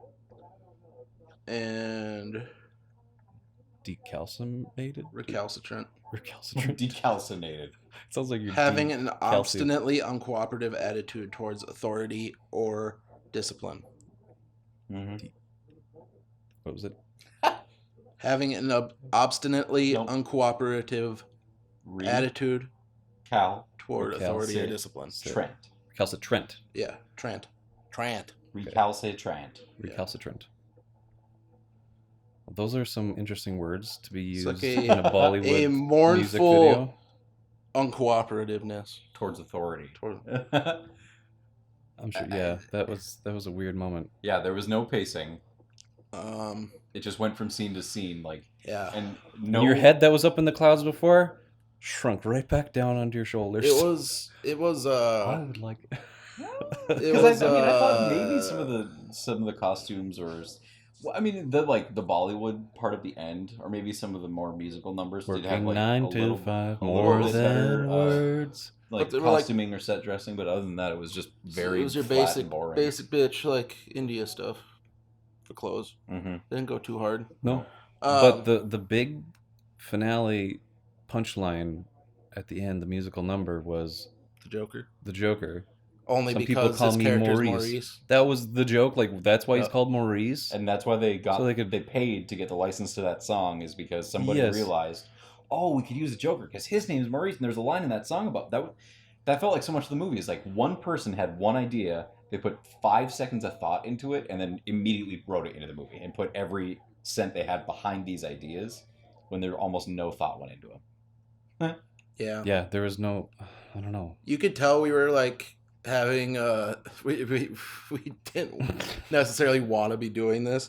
Speaker 2: And
Speaker 3: decalcinated?
Speaker 2: Recalcitrant.
Speaker 1: Decalcinated.
Speaker 3: Sounds like you're
Speaker 2: having an obstinately uncooperative attitude towards authority or discipline.
Speaker 1: Mm-hmm.
Speaker 3: What was it?
Speaker 2: Having an obstinately uncooperative attitude toward authority or discipline.
Speaker 1: Trent.
Speaker 3: Recalcitrant.
Speaker 2: Yeah, Trent.
Speaker 1: Recalcitrant.
Speaker 3: Recalcitrant. Those are some interesting words to be used
Speaker 2: like
Speaker 3: in a Bollywood
Speaker 2: a mournful
Speaker 3: music video.
Speaker 2: Uncooperativeness
Speaker 1: towards authority.
Speaker 3: I'm sure. Yeah, that was a weird moment.
Speaker 1: Yeah, there was no pacing.
Speaker 2: It
Speaker 1: just went from scene to scene, like and
Speaker 3: your head that was up in the clouds before shrunk right back down onto your shoulders.
Speaker 2: It was.
Speaker 3: I would like.
Speaker 1: Because I thought maybe some of the costumes or. Well, I mean, the Bollywood part at the end, or maybe some of the more musical numbers
Speaker 3: did
Speaker 1: have like
Speaker 3: 9 to 5 more than better, words,
Speaker 1: like costuming or set dressing. But other than that, it was just very. It was your flat and boring.
Speaker 2: Basic bitch like India stuff for clothes.
Speaker 1: Mm-hmm.
Speaker 2: They didn't go too hard.
Speaker 3: No, but the big finale punchline at the end, the musical number was
Speaker 2: the Joker.
Speaker 3: The Joker.
Speaker 2: Only
Speaker 3: Some
Speaker 2: because
Speaker 3: people call
Speaker 2: his
Speaker 3: me
Speaker 2: character's
Speaker 3: Maurice. That was the joke. Like that's why he's called Maurice,
Speaker 1: and that's why they paid to get the license to that song is because somebody realized, oh, we could use the Joker because his name is Maurice, and there's a line in that song about that. That felt like so much of the movie. Is like one person had one idea, they put 5 seconds of thought into it, and then immediately wrote it into the movie and put every cent they had behind these ideas when there almost no thought went into them.
Speaker 3: Yeah, there was no. I don't know.
Speaker 2: You could tell we were like. Having we didn't necessarily want to be doing this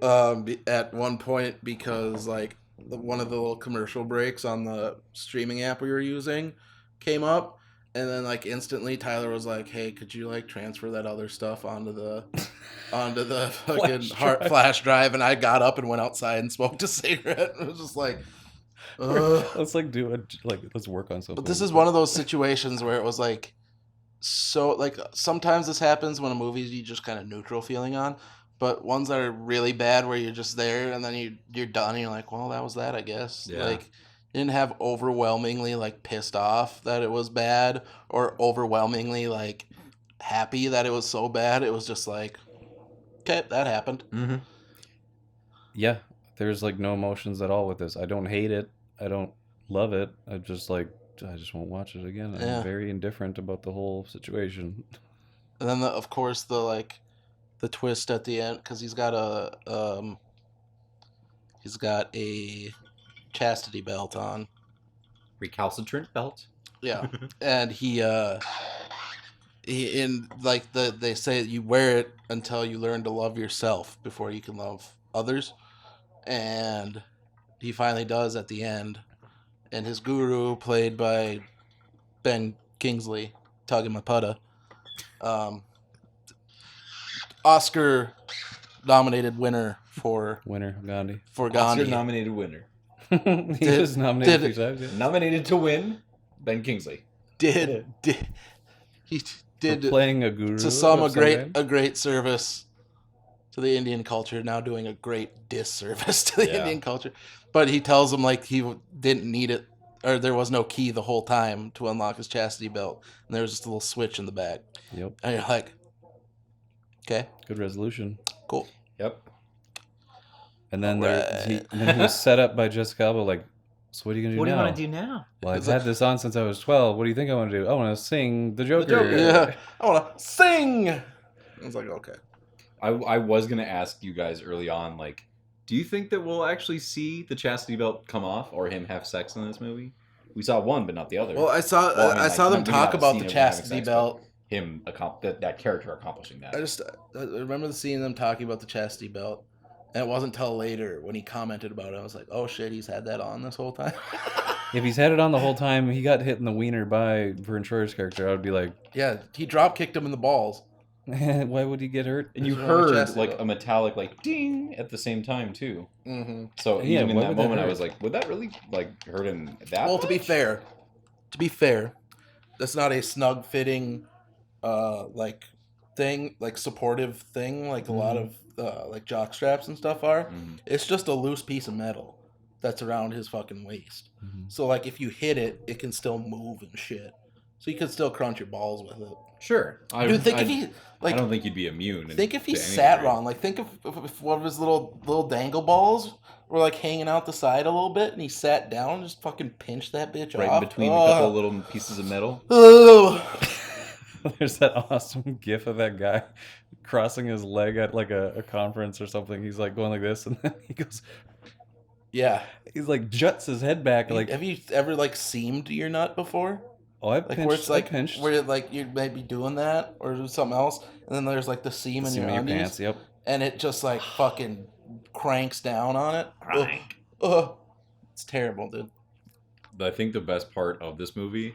Speaker 2: at one point because like one of the little commercial breaks on the streaming app we were using came up, and then like instantly Tyler was like, hey, could you like transfer that other stuff onto the fucking flash drive, and I got up and went outside and smoked a cigarette. It was just like
Speaker 3: let's like do it, like let's work on something.
Speaker 2: But this is one of those situations where it was like, so like sometimes this happens when a movie you just kind of neutral feeling on, but ones that are really bad where you're just there and then you're done and you're like, well, that was that, I guess.
Speaker 1: Yeah.
Speaker 2: Like didn't have overwhelmingly like pissed off that it was bad or overwhelmingly like happy that it was so bad. It was just like, okay, that happened.
Speaker 1: Mm-hmm.
Speaker 3: Yeah, there's like no emotions at all with this. I don't hate it. I don't love it. I just won't watch it again. I'm very indifferent about the whole situation.
Speaker 2: And then of course the twist at the end, because he's got a chastity belt on.
Speaker 1: Recalcitrant belt.
Speaker 2: Yeah, and he in like they say you wear it until you learn to love yourself before you can love others, and he finally does at the end. And his guru, played by Ben Kingsley, Tagamaputta, Oscar-nominated winner for
Speaker 3: Gandhi.
Speaker 2: For Gandhi.
Speaker 1: Oscar-nominated winner.
Speaker 3: He was nominated 3 times. Yeah.
Speaker 1: Nominated to win, Ben Kingsley.
Speaker 2: He did
Speaker 3: for playing a guru
Speaker 2: to some a great service to the Indian culture, now doing a great disservice to the Indian culture. But he tells him like he didn't need it, or there was no key the whole time to unlock his chastity belt, and there was just a little switch in the back,
Speaker 3: Yep.
Speaker 2: and you're like, okay,
Speaker 3: Good resolution.
Speaker 2: cool.
Speaker 1: Yep.
Speaker 3: And then
Speaker 2: Alright.
Speaker 3: he was set up by Jessica Alba like, so what are you gonna do
Speaker 1: What do you
Speaker 3: now?
Speaker 1: want to do now?
Speaker 3: Well, I've
Speaker 2: It's
Speaker 3: had this on since I was 12. What do you think I want to do? I want to sing the Joker.
Speaker 2: Joker, yeah, I want to sing. I was like, okay.
Speaker 1: I was gonna ask you guys early on, like, do you think that we'll actually see the chastity belt come off or him have sex in this movie? We saw one, but not the other.
Speaker 2: Well, I saw
Speaker 1: Well, I mean,
Speaker 2: I
Speaker 1: like,
Speaker 2: saw them
Speaker 1: maybe
Speaker 2: talk
Speaker 1: not a
Speaker 2: about
Speaker 1: scene
Speaker 2: the
Speaker 1: of him having
Speaker 2: chastity
Speaker 1: sex,
Speaker 2: belt.
Speaker 1: him that character accomplishing that.
Speaker 2: I remember seeing them talking about the chastity belt, and it wasn't until later when he commented about it. I was like, oh shit, he's had that on this whole time.
Speaker 3: If he's had it on the whole time, he got hit in the wiener by Vern Troyer's character. I would be like,
Speaker 2: Yeah, he drop kicked him in the balls.
Speaker 3: why would he get hurt?
Speaker 1: And you
Speaker 2: There's no
Speaker 1: heard
Speaker 2: chastity
Speaker 1: like
Speaker 2: belt.
Speaker 1: a metallic like ding at the same time too.
Speaker 2: Mm-hmm.
Speaker 1: So
Speaker 3: Yeah,
Speaker 1: even in
Speaker 3: why
Speaker 1: that
Speaker 3: would that
Speaker 1: moment, I
Speaker 3: hurt?
Speaker 1: was like, would that really like hurt him that
Speaker 2: Well, to be
Speaker 1: much?
Speaker 2: fair, that's not a snug fitting, like thing, like supportive thing, like a lot of like jock straps and stuff are.
Speaker 1: Mhm.
Speaker 2: It's just a loose piece of metal that's around his fucking waist.
Speaker 3: Mhm.
Speaker 2: So like if you hit it, it can still move and shit. So you could still crunch your balls with it.
Speaker 1: Sure.
Speaker 2: Dude, think if he
Speaker 1: I
Speaker 2: like
Speaker 1: don't think he'd be immune.
Speaker 2: think if he
Speaker 1: to any
Speaker 2: sat
Speaker 1: degree.
Speaker 2: wrong. Like think if one of his little dangle balls were like hanging out the side a little bit, and he sat down and just fucking pinched that bitch
Speaker 1: right
Speaker 2: off.
Speaker 1: in between a couple little pieces of metal.
Speaker 2: Ugh.
Speaker 3: There's that awesome gif of that guy crossing his leg at like a conference or something. He's like going like this, and then he goes,
Speaker 2: Yeah.
Speaker 3: he's like juts his head back like,
Speaker 2: Have you ever like seamed your nut before?
Speaker 3: oh, I
Speaker 2: Like
Speaker 3: pinched.
Speaker 2: where it's like
Speaker 3: I pinched.
Speaker 2: where like you might be doing that or do something else, and then there's like the seam
Speaker 3: The
Speaker 2: in
Speaker 3: seam
Speaker 2: your
Speaker 3: of your
Speaker 2: undies,
Speaker 3: pants. Yep.
Speaker 2: and it just like fucking cranks down on it. Ugh. It's terrible, dude.
Speaker 1: I think the best part of this movie,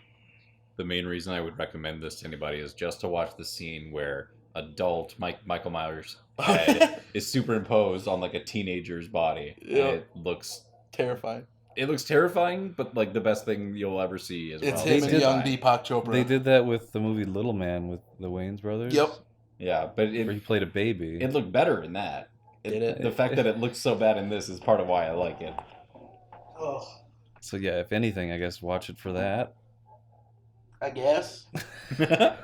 Speaker 1: the main reason I would recommend this to anybody, is just to watch the scene where adult Michael Myers' head is superimposed on like a teenager's body.
Speaker 2: Yeah.
Speaker 1: And it looks
Speaker 2: Terrifying.
Speaker 1: but like the best thing you'll ever see as
Speaker 2: It's
Speaker 1: well.
Speaker 2: him
Speaker 3: They
Speaker 2: and
Speaker 3: did-
Speaker 2: young Deepak Chopra.
Speaker 3: They did that with the movie Little Man with the Wayans brothers.
Speaker 2: Yep.
Speaker 1: Yeah, but
Speaker 3: Where he played a baby.
Speaker 1: it looked better in that.
Speaker 2: Did it?
Speaker 1: The fact that it looks so bad in this is part of why I like it.
Speaker 2: Ugh.
Speaker 3: So yeah, if anything, I guess watch it for that.
Speaker 2: I guess.
Speaker 1: Watch,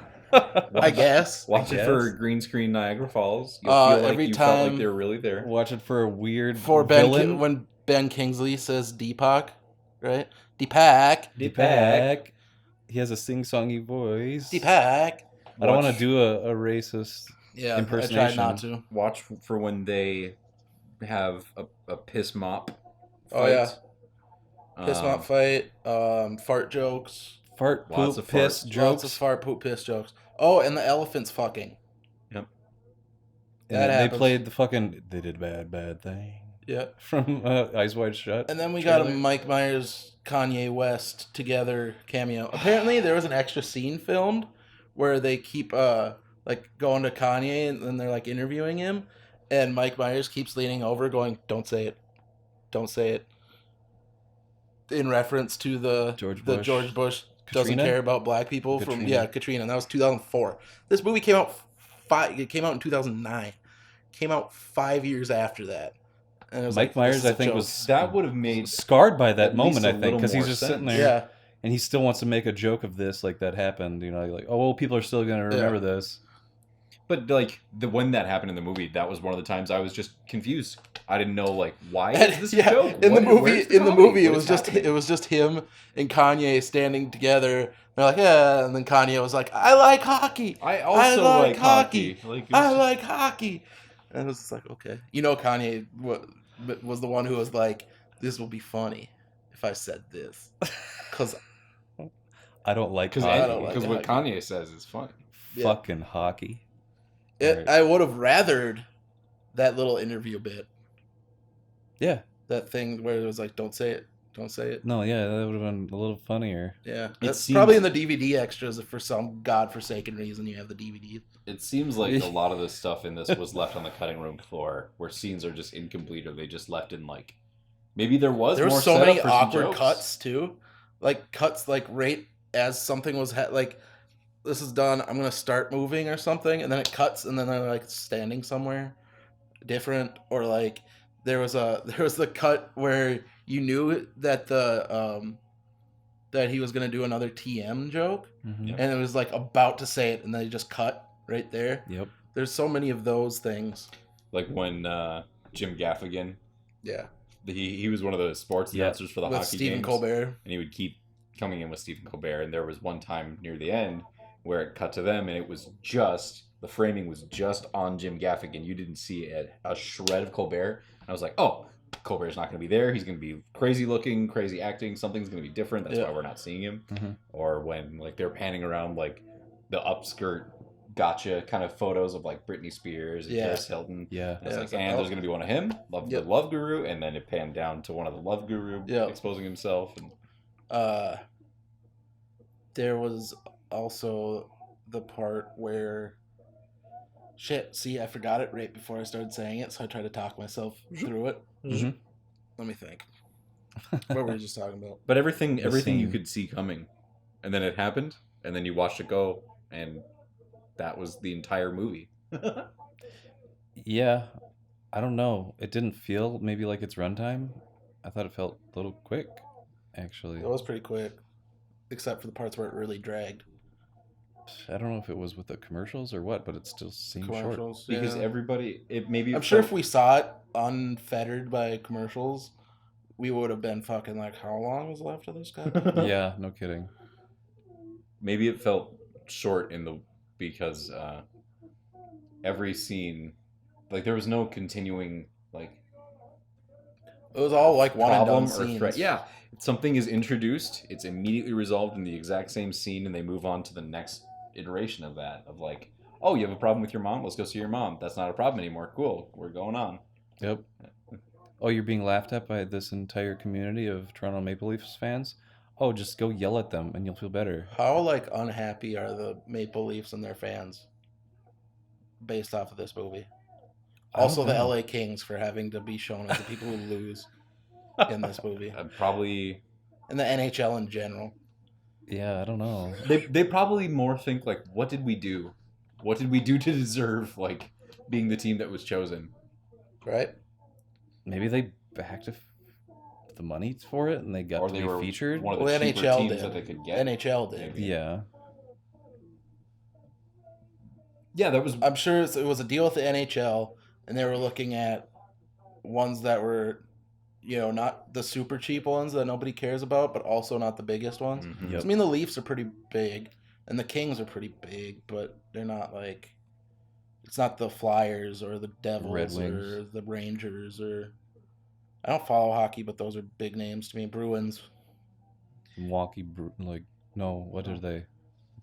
Speaker 2: I guess.
Speaker 1: Watch
Speaker 3: I
Speaker 1: it for
Speaker 3: guess.
Speaker 1: green screen Niagara Falls. You'll feel like
Speaker 2: Every
Speaker 1: you felt like
Speaker 2: time-
Speaker 1: they were really there.
Speaker 3: Watch it for a weird
Speaker 2: For
Speaker 3: villain.
Speaker 2: when Ben Kingsley says Deepak, right? Deepak.
Speaker 3: Deepak. He has a sing-songy voice.
Speaker 2: Deepak.
Speaker 3: I don't want
Speaker 1: Watch-
Speaker 3: to do a racist.
Speaker 2: Yeah, I
Speaker 3: Impersonation.
Speaker 2: tried not to.
Speaker 1: Watch for when they have a piss mop.
Speaker 2: Oh,
Speaker 1: fight.
Speaker 2: yeah. Piss
Speaker 1: Um,
Speaker 2: mop fight, fart jokes,
Speaker 3: Fart,
Speaker 1: Lots
Speaker 3: poop,
Speaker 1: of
Speaker 3: piss,
Speaker 1: farts.
Speaker 3: jokes.
Speaker 2: lots of fart, poop, piss jokes. Oh, and the elephants fucking.
Speaker 3: And
Speaker 2: That
Speaker 3: they
Speaker 2: happens.
Speaker 3: played the fucking. They did bad thing
Speaker 2: Yeah.
Speaker 3: from Eyes Wide Shut.
Speaker 2: And then we got a
Speaker 3: trailer.
Speaker 2: Mike Myers, Kanye West together cameo. Apparently, there was an extra scene filmed where they keep like going to Kanye and then they're like interviewing him, and Mike Myers keeps leaning over, going, "Don't say it, don't say it," in reference to the
Speaker 3: George
Speaker 2: the
Speaker 3: Bush.
Speaker 2: George Bush doesn't
Speaker 3: Katrina?
Speaker 2: care about black people from
Speaker 3: Katrina.
Speaker 2: Katrina. And that was 2004. This movie came out It came out in 2009. Came out 5 years after that. And it was
Speaker 3: Mike
Speaker 2: like,
Speaker 3: Myers,
Speaker 2: this is
Speaker 3: I
Speaker 2: a
Speaker 3: think,
Speaker 2: joke.
Speaker 3: was
Speaker 1: That would have made
Speaker 3: scarred by that
Speaker 1: at
Speaker 3: moment.
Speaker 1: least a
Speaker 3: I think
Speaker 1: little
Speaker 3: because he's
Speaker 1: more
Speaker 3: just sitting
Speaker 1: sense.
Speaker 3: there,
Speaker 2: Yeah.
Speaker 3: and he still wants to make a joke of this, like that happened. You know, like, oh well, people are still gonna remember this.
Speaker 1: But like when that happened in the movie, that was one of the times I was just confused. I didn't know like why
Speaker 2: And-
Speaker 1: is this
Speaker 2: yeah,
Speaker 1: a joke?
Speaker 2: in the
Speaker 1: What-
Speaker 2: movie,
Speaker 1: where's
Speaker 2: in the
Speaker 1: comedy?
Speaker 2: movie, it
Speaker 1: What
Speaker 2: was
Speaker 1: is
Speaker 2: just
Speaker 1: happening?
Speaker 2: him and Kanye standing together. They're like, yeah, and then Kanye was like, "I like hockey.
Speaker 1: I also like hockey. Like, it was
Speaker 2: I
Speaker 1: just-
Speaker 2: like hockey." And it was just like, okay, you know, Kanye was the one who was like, "This will be funny if I said this," because
Speaker 3: I don't like
Speaker 1: because
Speaker 2: I
Speaker 3: hockey.
Speaker 2: don't like
Speaker 1: what
Speaker 2: hockey.
Speaker 1: Kanye says is funny.
Speaker 2: Yeah.
Speaker 3: Fucking hockey. Right.
Speaker 2: I would have rathered that little interview bit,
Speaker 3: Yeah.
Speaker 2: that thing where it was like, "Don't say it, don't say it."
Speaker 3: No. Yeah, that would have been a little funnier.
Speaker 2: Yeah,
Speaker 1: It
Speaker 2: that's
Speaker 1: seems-
Speaker 2: probably in the DVD extras. If for some godforsaken reason you have the DVD.
Speaker 1: It seems like a lot of the stuff in this was left on the cutting room floor, where scenes are just incomplete, or they just left in like maybe there was
Speaker 2: There
Speaker 1: more
Speaker 2: were so
Speaker 1: setup
Speaker 2: many
Speaker 1: for some
Speaker 2: awkward
Speaker 1: jokes.
Speaker 2: cuts too, like cuts like right as something was like, this is done. I'm gonna start moving or something, and then it cuts, and then they're like standing somewhere different, or like there was the cut where you knew that that he was gonna do another TM joke,
Speaker 3: Mhm.
Speaker 2: and it was like about to say it, and then he just cut right there.
Speaker 3: Yep.
Speaker 2: There's so many of those things.
Speaker 1: Like when Jim Gaffigan,
Speaker 2: Yeah,
Speaker 1: he was one of the sports
Speaker 3: Yeah.
Speaker 1: announcers for the
Speaker 2: with
Speaker 1: hockey
Speaker 2: Stephen
Speaker 1: games,
Speaker 2: Colbert.
Speaker 1: and he would keep coming in with Stephen Colbert. And there was one time near the end where it cut to them, and it was just the framing was just on Jim Gaffigan. You didn't see a shred of Colbert. And I was like, oh, Colbert's not going to be there. He's going to be crazy looking, crazy acting. Something's going to be different. That's why we're not seeing him.
Speaker 3: Mhm.
Speaker 1: Or when like they're panning around like the upskirt gotcha kind of photos of like Britney Spears and Paris Hilton.
Speaker 3: Yeah.
Speaker 1: And I was
Speaker 2: Yeah,
Speaker 1: like,
Speaker 2: it's like,
Speaker 1: and
Speaker 2: oh.
Speaker 1: there's going to be one of him, the Love Guru, and then it panned down to one of the Love Guru exposing himself. And
Speaker 2: There was also the part where shit. See, I forgot it right before I started saying it, so I tried to talk myself through it.
Speaker 3: Mhm.
Speaker 2: Let me think. What were we just talking about?
Speaker 1: but everything you
Speaker 3: scene.
Speaker 1: could see coming, and then it happened, and then you watched it go, and that was the entire movie.
Speaker 3: Yeah. I don't know. It didn't feel maybe like its runtime. I thought it felt a little quick, actually.
Speaker 2: It was pretty quick, except for the parts where it really dragged.
Speaker 3: I don't know if it was with the commercials or what, but it still seemed short.
Speaker 2: Commercials,
Speaker 1: Because
Speaker 2: yeah.
Speaker 1: everybody, it maybe
Speaker 2: I'm sure if we saw it unfettered by commercials, we would have been fucking like, how long is left of this guy?
Speaker 3: Yeah, no kidding.
Speaker 1: maybe it felt short because every scene, like there was no continuing like
Speaker 2: It was all like one and
Speaker 1: problem
Speaker 2: done
Speaker 1: or
Speaker 2: scenes.
Speaker 1: threat. Yeah, something is introduced, it's immediately resolved in the exact same scene, and they move on to the next iteration of that. Of like, oh, you have a problem with your mom? Let's go see your mom. That's not a problem anymore. Cool, we're going on.
Speaker 3: Yep. Oh, you're being laughed at by this entire community of Toronto Maple Leafs fans? Oh, just go yell at them and you'll feel better.
Speaker 2: How like unhappy are the Maple Leafs and their fans based off of this movie?
Speaker 3: I don't
Speaker 2: Also, the
Speaker 3: know.
Speaker 2: LA Kings for having to be shown as the people who lose in this movie,
Speaker 1: Probably
Speaker 2: and the NHL in general.
Speaker 3: Yeah, I don't know.
Speaker 1: they probably more think like, what did we do? What did we do to deserve like being the team that was chosen?
Speaker 2: Right?
Speaker 3: Maybe they backed the money for it and they got
Speaker 1: Or
Speaker 3: to
Speaker 1: they
Speaker 3: be
Speaker 1: were
Speaker 3: featured.
Speaker 1: one of the
Speaker 2: Well,
Speaker 1: cheaper
Speaker 2: NHL
Speaker 1: teams
Speaker 2: did.
Speaker 1: that they could get.
Speaker 2: NHL did.
Speaker 1: Maybe.
Speaker 3: Yeah.
Speaker 1: Yeah, that was
Speaker 2: I'm sure it was a deal with the NHL, and they were looking at ones that were, not the super cheap ones that nobody cares about, but also not the biggest ones.
Speaker 1: Mhm.
Speaker 3: Yep.
Speaker 2: I mean, the Leafs are pretty big, and the Kings are pretty big, but they're not like, it's not the Flyers or the Devils
Speaker 3: Red Wings.
Speaker 2: or the Rangers or. I don't follow hockey, but those are big names to me. Bruins.
Speaker 3: Milwaukee, no, what are they?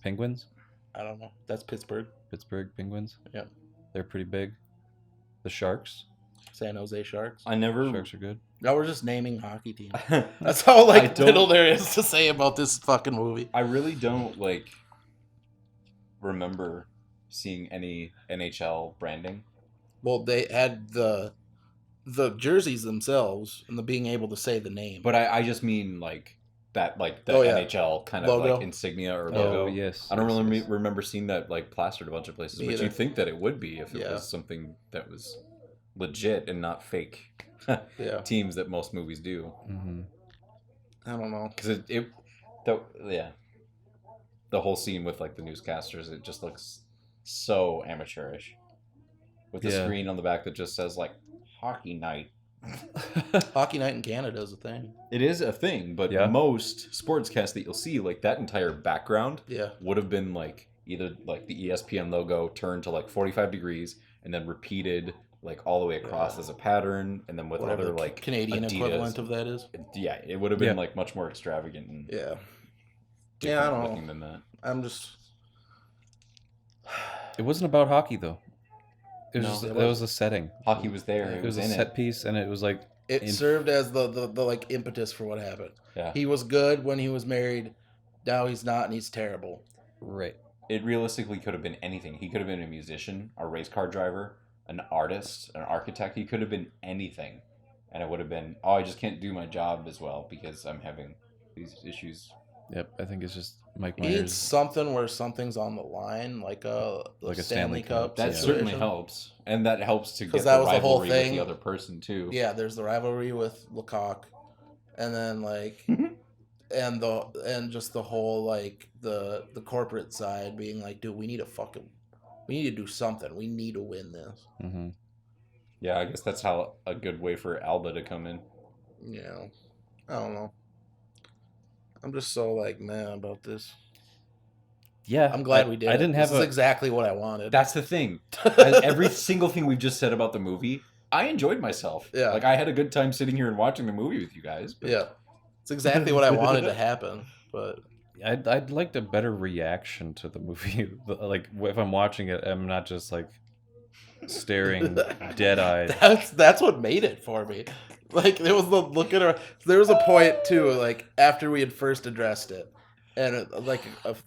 Speaker 3: Penguins?
Speaker 2: I don't know. That's Pittsburgh.
Speaker 3: Pittsburgh Penguins?
Speaker 2: Yep.
Speaker 3: They're pretty big. The Sharks?
Speaker 2: San Jose Sharks.
Speaker 1: I never.
Speaker 3: Sharks are good.
Speaker 2: Now we're just naming hockey teams.
Speaker 1: I
Speaker 2: That's how
Speaker 1: I don't-
Speaker 2: little there is to say about this fucking movie.
Speaker 1: really don't remember seeing any NHL branding.
Speaker 2: Well, they had the jerseys themselves and the being able to say the name.
Speaker 1: But I just mean like that, like the
Speaker 2: Oh, yeah.
Speaker 1: NHL kind of
Speaker 2: Logo.
Speaker 1: like insignia or
Speaker 3: Oh,
Speaker 1: logo.
Speaker 3: yes.
Speaker 1: I don't
Speaker 3: yes,
Speaker 1: really
Speaker 3: yes.
Speaker 1: remember seeing that like plastered a bunch of places,
Speaker 2: Me
Speaker 1: but
Speaker 2: either.
Speaker 1: you'd think that it would be if it
Speaker 2: Yeah.
Speaker 1: was something that was legit and not fake
Speaker 2: Yeah,
Speaker 1: teams that most movies do.
Speaker 3: Mhm.
Speaker 2: I don't know.
Speaker 1: Because the whole scene with like the newscasters, it just looks so amateurish with the
Speaker 3: Yeah.
Speaker 1: screen on the back that just says like hockey night.
Speaker 2: Hockey night in Canada is a thing.
Speaker 1: It is a thing, but
Speaker 3: Yeah.
Speaker 1: most sportscasts that you'll see, like that entire background
Speaker 2: Yeah,
Speaker 1: would have been like either like the ESPN logo turned to like 45 degrees and then repeated like all the way across
Speaker 2: Yeah.
Speaker 1: as a pattern, and then with
Speaker 2: whatever
Speaker 1: other
Speaker 2: the
Speaker 1: like
Speaker 2: Canadian
Speaker 1: Adidas.
Speaker 2: equivalent of that is.
Speaker 1: Yeah, it would have been
Speaker 3: Yeah.
Speaker 1: like much more extravagant and
Speaker 2: Yeah,
Speaker 1: different
Speaker 2: Yeah, I don't
Speaker 1: looking
Speaker 2: know.
Speaker 1: than that.
Speaker 2: I'm just.
Speaker 3: It wasn't about hockey, though. It was
Speaker 1: No,
Speaker 3: just,
Speaker 2: it
Speaker 3: that was a setting.
Speaker 1: Hockey was there.
Speaker 3: It
Speaker 1: It
Speaker 3: was
Speaker 1: was
Speaker 3: a
Speaker 1: in
Speaker 3: set
Speaker 1: it.
Speaker 3: piece, and it was like,
Speaker 2: It
Speaker 3: In-
Speaker 2: served as the like impetus for what happened.
Speaker 1: Yeah.
Speaker 2: He was good when he was married. Now he's not, and he's terrible.
Speaker 3: right.
Speaker 1: It realistically could have been anything. He could have been a musician, a race car driver, an artist, an architect. He could have been anything. And it would have been, oh, I just can't do my job as well because I'm having these issues.
Speaker 3: Yep, I think it's just Mike
Speaker 2: He needs
Speaker 3: Myers.
Speaker 2: something where something's on the line, like the
Speaker 3: Like a
Speaker 2: Stanley
Speaker 3: Stanley
Speaker 2: Cup.
Speaker 3: Cup.
Speaker 1: That
Speaker 3: Yeah.
Speaker 1: certainly
Speaker 2: situation.
Speaker 1: helps. And that helps to get
Speaker 2: 'Cause
Speaker 1: the
Speaker 2: that was the whole
Speaker 1: rivalry with
Speaker 2: thing.
Speaker 1: the other person, too.
Speaker 2: Yeah, there's the rivalry with Lecoq, and then like and just the whole like the corporate side being like, dude, we need to do something. We need to win this.
Speaker 3: Mm-hmm.
Speaker 1: Yeah, I guess that's how a good way for Alba to come in.
Speaker 2: You know, I don't know. I'm just so like mad about this.
Speaker 3: Yeah,
Speaker 2: I'm glad we did.
Speaker 3: I didn't
Speaker 2: This
Speaker 3: have
Speaker 2: is exactly what I wanted.
Speaker 1: That's the thing. Every single thing we've just said about the movie, I enjoyed myself.
Speaker 2: Yeah.
Speaker 1: Like, I had a good time sitting here and watching the movie with you guys. But...
Speaker 2: Yeah, it's exactly what I wanted to happen. But
Speaker 3: I'd like a better reaction to the movie. Like if I'm watching it, I'm not just like staring dead-eyed.
Speaker 2: that's what made it for me. Like there was the look at her. There was a point too, like after we had first addressed it, and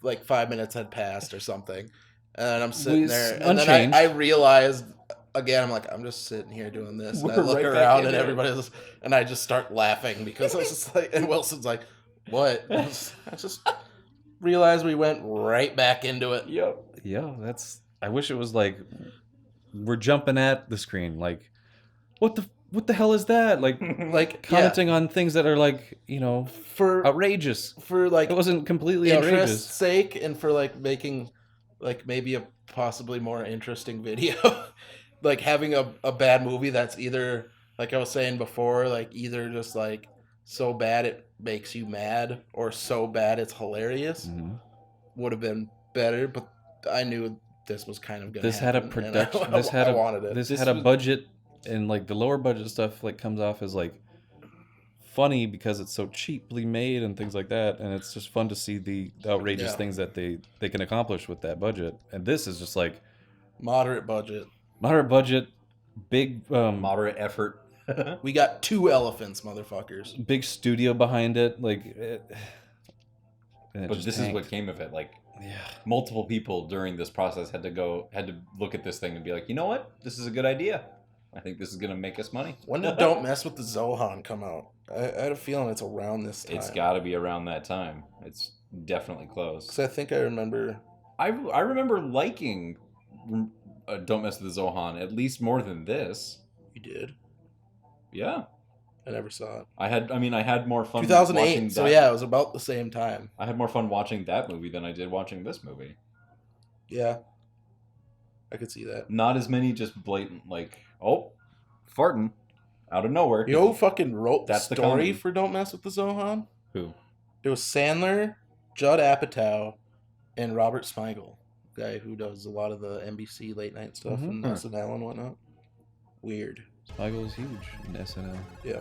Speaker 2: like 5 minutes had passed or something, and I'm sitting there, and
Speaker 3: unchanged.
Speaker 2: then I realized again, I'm like, I'm just sitting here doing this, and I
Speaker 1: We're
Speaker 2: look
Speaker 1: right back
Speaker 2: around
Speaker 1: into
Speaker 2: and
Speaker 1: it.
Speaker 2: everybody's, and I just start laughing because I was just like, and Wilson's like, what? I just realized we went right back into it.
Speaker 1: Yep.
Speaker 3: Yeah, I wish it was like we're jumping at the screen. Like, what the hell is that? Like commenting on things that are like, you know,
Speaker 2: For
Speaker 3: outrageous.
Speaker 2: for like
Speaker 3: It wasn't completely
Speaker 2: interest's
Speaker 3: outrageous.
Speaker 2: sake, and for like making like maybe a possibly more interesting video. Like having a bad movie that's either, like I was saying before, like either just like so bad it makes you mad or so bad it's hilarious
Speaker 3: Mm-hmm.
Speaker 2: would have been better. But I knew this was kind of gonna
Speaker 3: This had a
Speaker 2: happen, and
Speaker 3: production.
Speaker 2: I wanted it.
Speaker 3: This
Speaker 1: This
Speaker 3: had a
Speaker 1: was-
Speaker 3: budget, and like the lower budget stuff like comes off as like funny because it's so cheaply made and things like that, and it's just fun to see the outrageous
Speaker 2: Yeah.
Speaker 3: things that they can accomplish with that budget. And this is just like
Speaker 2: Moderate budget.
Speaker 3: moderate budget, big
Speaker 1: Moderate effort.
Speaker 2: We got 2 elephants, motherfuckers.
Speaker 3: big studio behind it. Like, and it
Speaker 1: But
Speaker 3: just
Speaker 1: this is
Speaker 3: tanked.
Speaker 1: what came of it. Like,
Speaker 3: Yeah.
Speaker 1: multiple people during this process had to look at this thing and be like, you know what? This is a good idea. I think this is going to make us money.
Speaker 2: When did Don't Mess with the Zohan come out? I had a feeling it's around this time.
Speaker 1: It's got to be around that time. It's definitely close.
Speaker 2: Because I think I remember.
Speaker 1: I remember liking Don't Mess with the Zohan at least more than this.
Speaker 2: You did.
Speaker 1: Yeah.
Speaker 2: I never saw it.
Speaker 1: I had more fun
Speaker 2: 2008.
Speaker 1: watching
Speaker 2: So
Speaker 1: that.
Speaker 2: yeah, it was about the same time.
Speaker 1: I had more fun watching that movie than I did watching this movie.
Speaker 2: Yeah. I could see that.
Speaker 1: Not as many just blatant, like, oh, farting out of nowhere.
Speaker 2: You know who fucking wrote
Speaker 1: That's
Speaker 2: the
Speaker 1: the
Speaker 2: story
Speaker 1: comedy.
Speaker 2: for Don't Mess with the Zohan?
Speaker 1: Who?
Speaker 2: It was Sandler, Judd Apatow, and Robert Smigel, guy who does a lot of the NBC late night stuff
Speaker 3: Mhm.
Speaker 2: and SNL and whatnot. Weird.
Speaker 3: Smigel was huge in SNL.
Speaker 2: Yeah.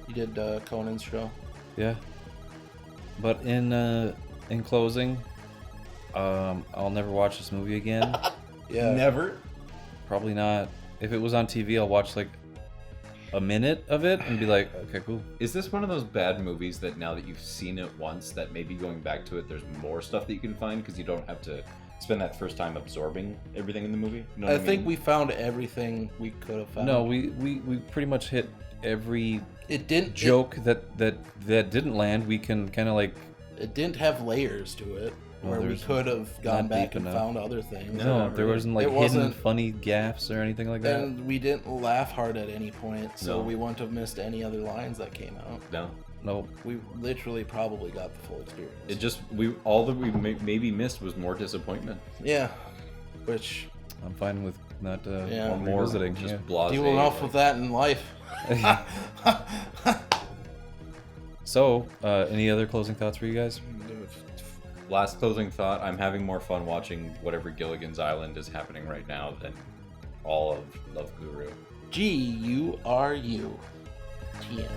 Speaker 2: He did Conan's show.
Speaker 3: Yeah. But in closing, I'll never watch this movie again.
Speaker 2: Yeah.
Speaker 1: Never.
Speaker 3: Probably not. If it was on TV, I'll watch like a minute of it and be like, okay, cool.
Speaker 1: Is this one of those bad movies that now that you've seen it once, that maybe going back to it, there's more stuff that you can find because you don't have to spend that first time absorbing everything in the movie? You know what
Speaker 2: I think
Speaker 1: mean?
Speaker 2: we found everything we could have found.
Speaker 3: No, we pretty much hit every
Speaker 2: It didn't
Speaker 3: joke that didn't land. We can kind of like,
Speaker 2: It didn't have layers to it
Speaker 3: No,
Speaker 2: where we
Speaker 3: there's
Speaker 2: could have gone
Speaker 3: not
Speaker 2: back
Speaker 3: deep
Speaker 2: and
Speaker 3: enough.
Speaker 2: found other things.
Speaker 3: no, there wasn't like
Speaker 2: It
Speaker 3: hidden
Speaker 2: wasn't-
Speaker 3: funny gaffes or anything like that.
Speaker 2: And we didn't laugh hard at any point, so
Speaker 1: No.
Speaker 2: we wouldn't have missed any other lines that came out.
Speaker 1: No.
Speaker 3: Nope.
Speaker 2: We literally probably got the full experience.
Speaker 1: It just, all that we maybe missed was more disappointment.
Speaker 2: Yeah. Which,
Speaker 3: I'm fine with not
Speaker 2: Yeah.
Speaker 1: Or more
Speaker 3: revisiting.
Speaker 1: just
Speaker 3: Yeah.
Speaker 1: blasé.
Speaker 2: deal enough
Speaker 1: like-
Speaker 2: with that in life.
Speaker 3: So, any other closing thoughts for you guys?
Speaker 1: Last closing thought, I'm having more fun watching whatever Gilligan's Island is happening right now than all of Love Guru.
Speaker 2: GURU. TM.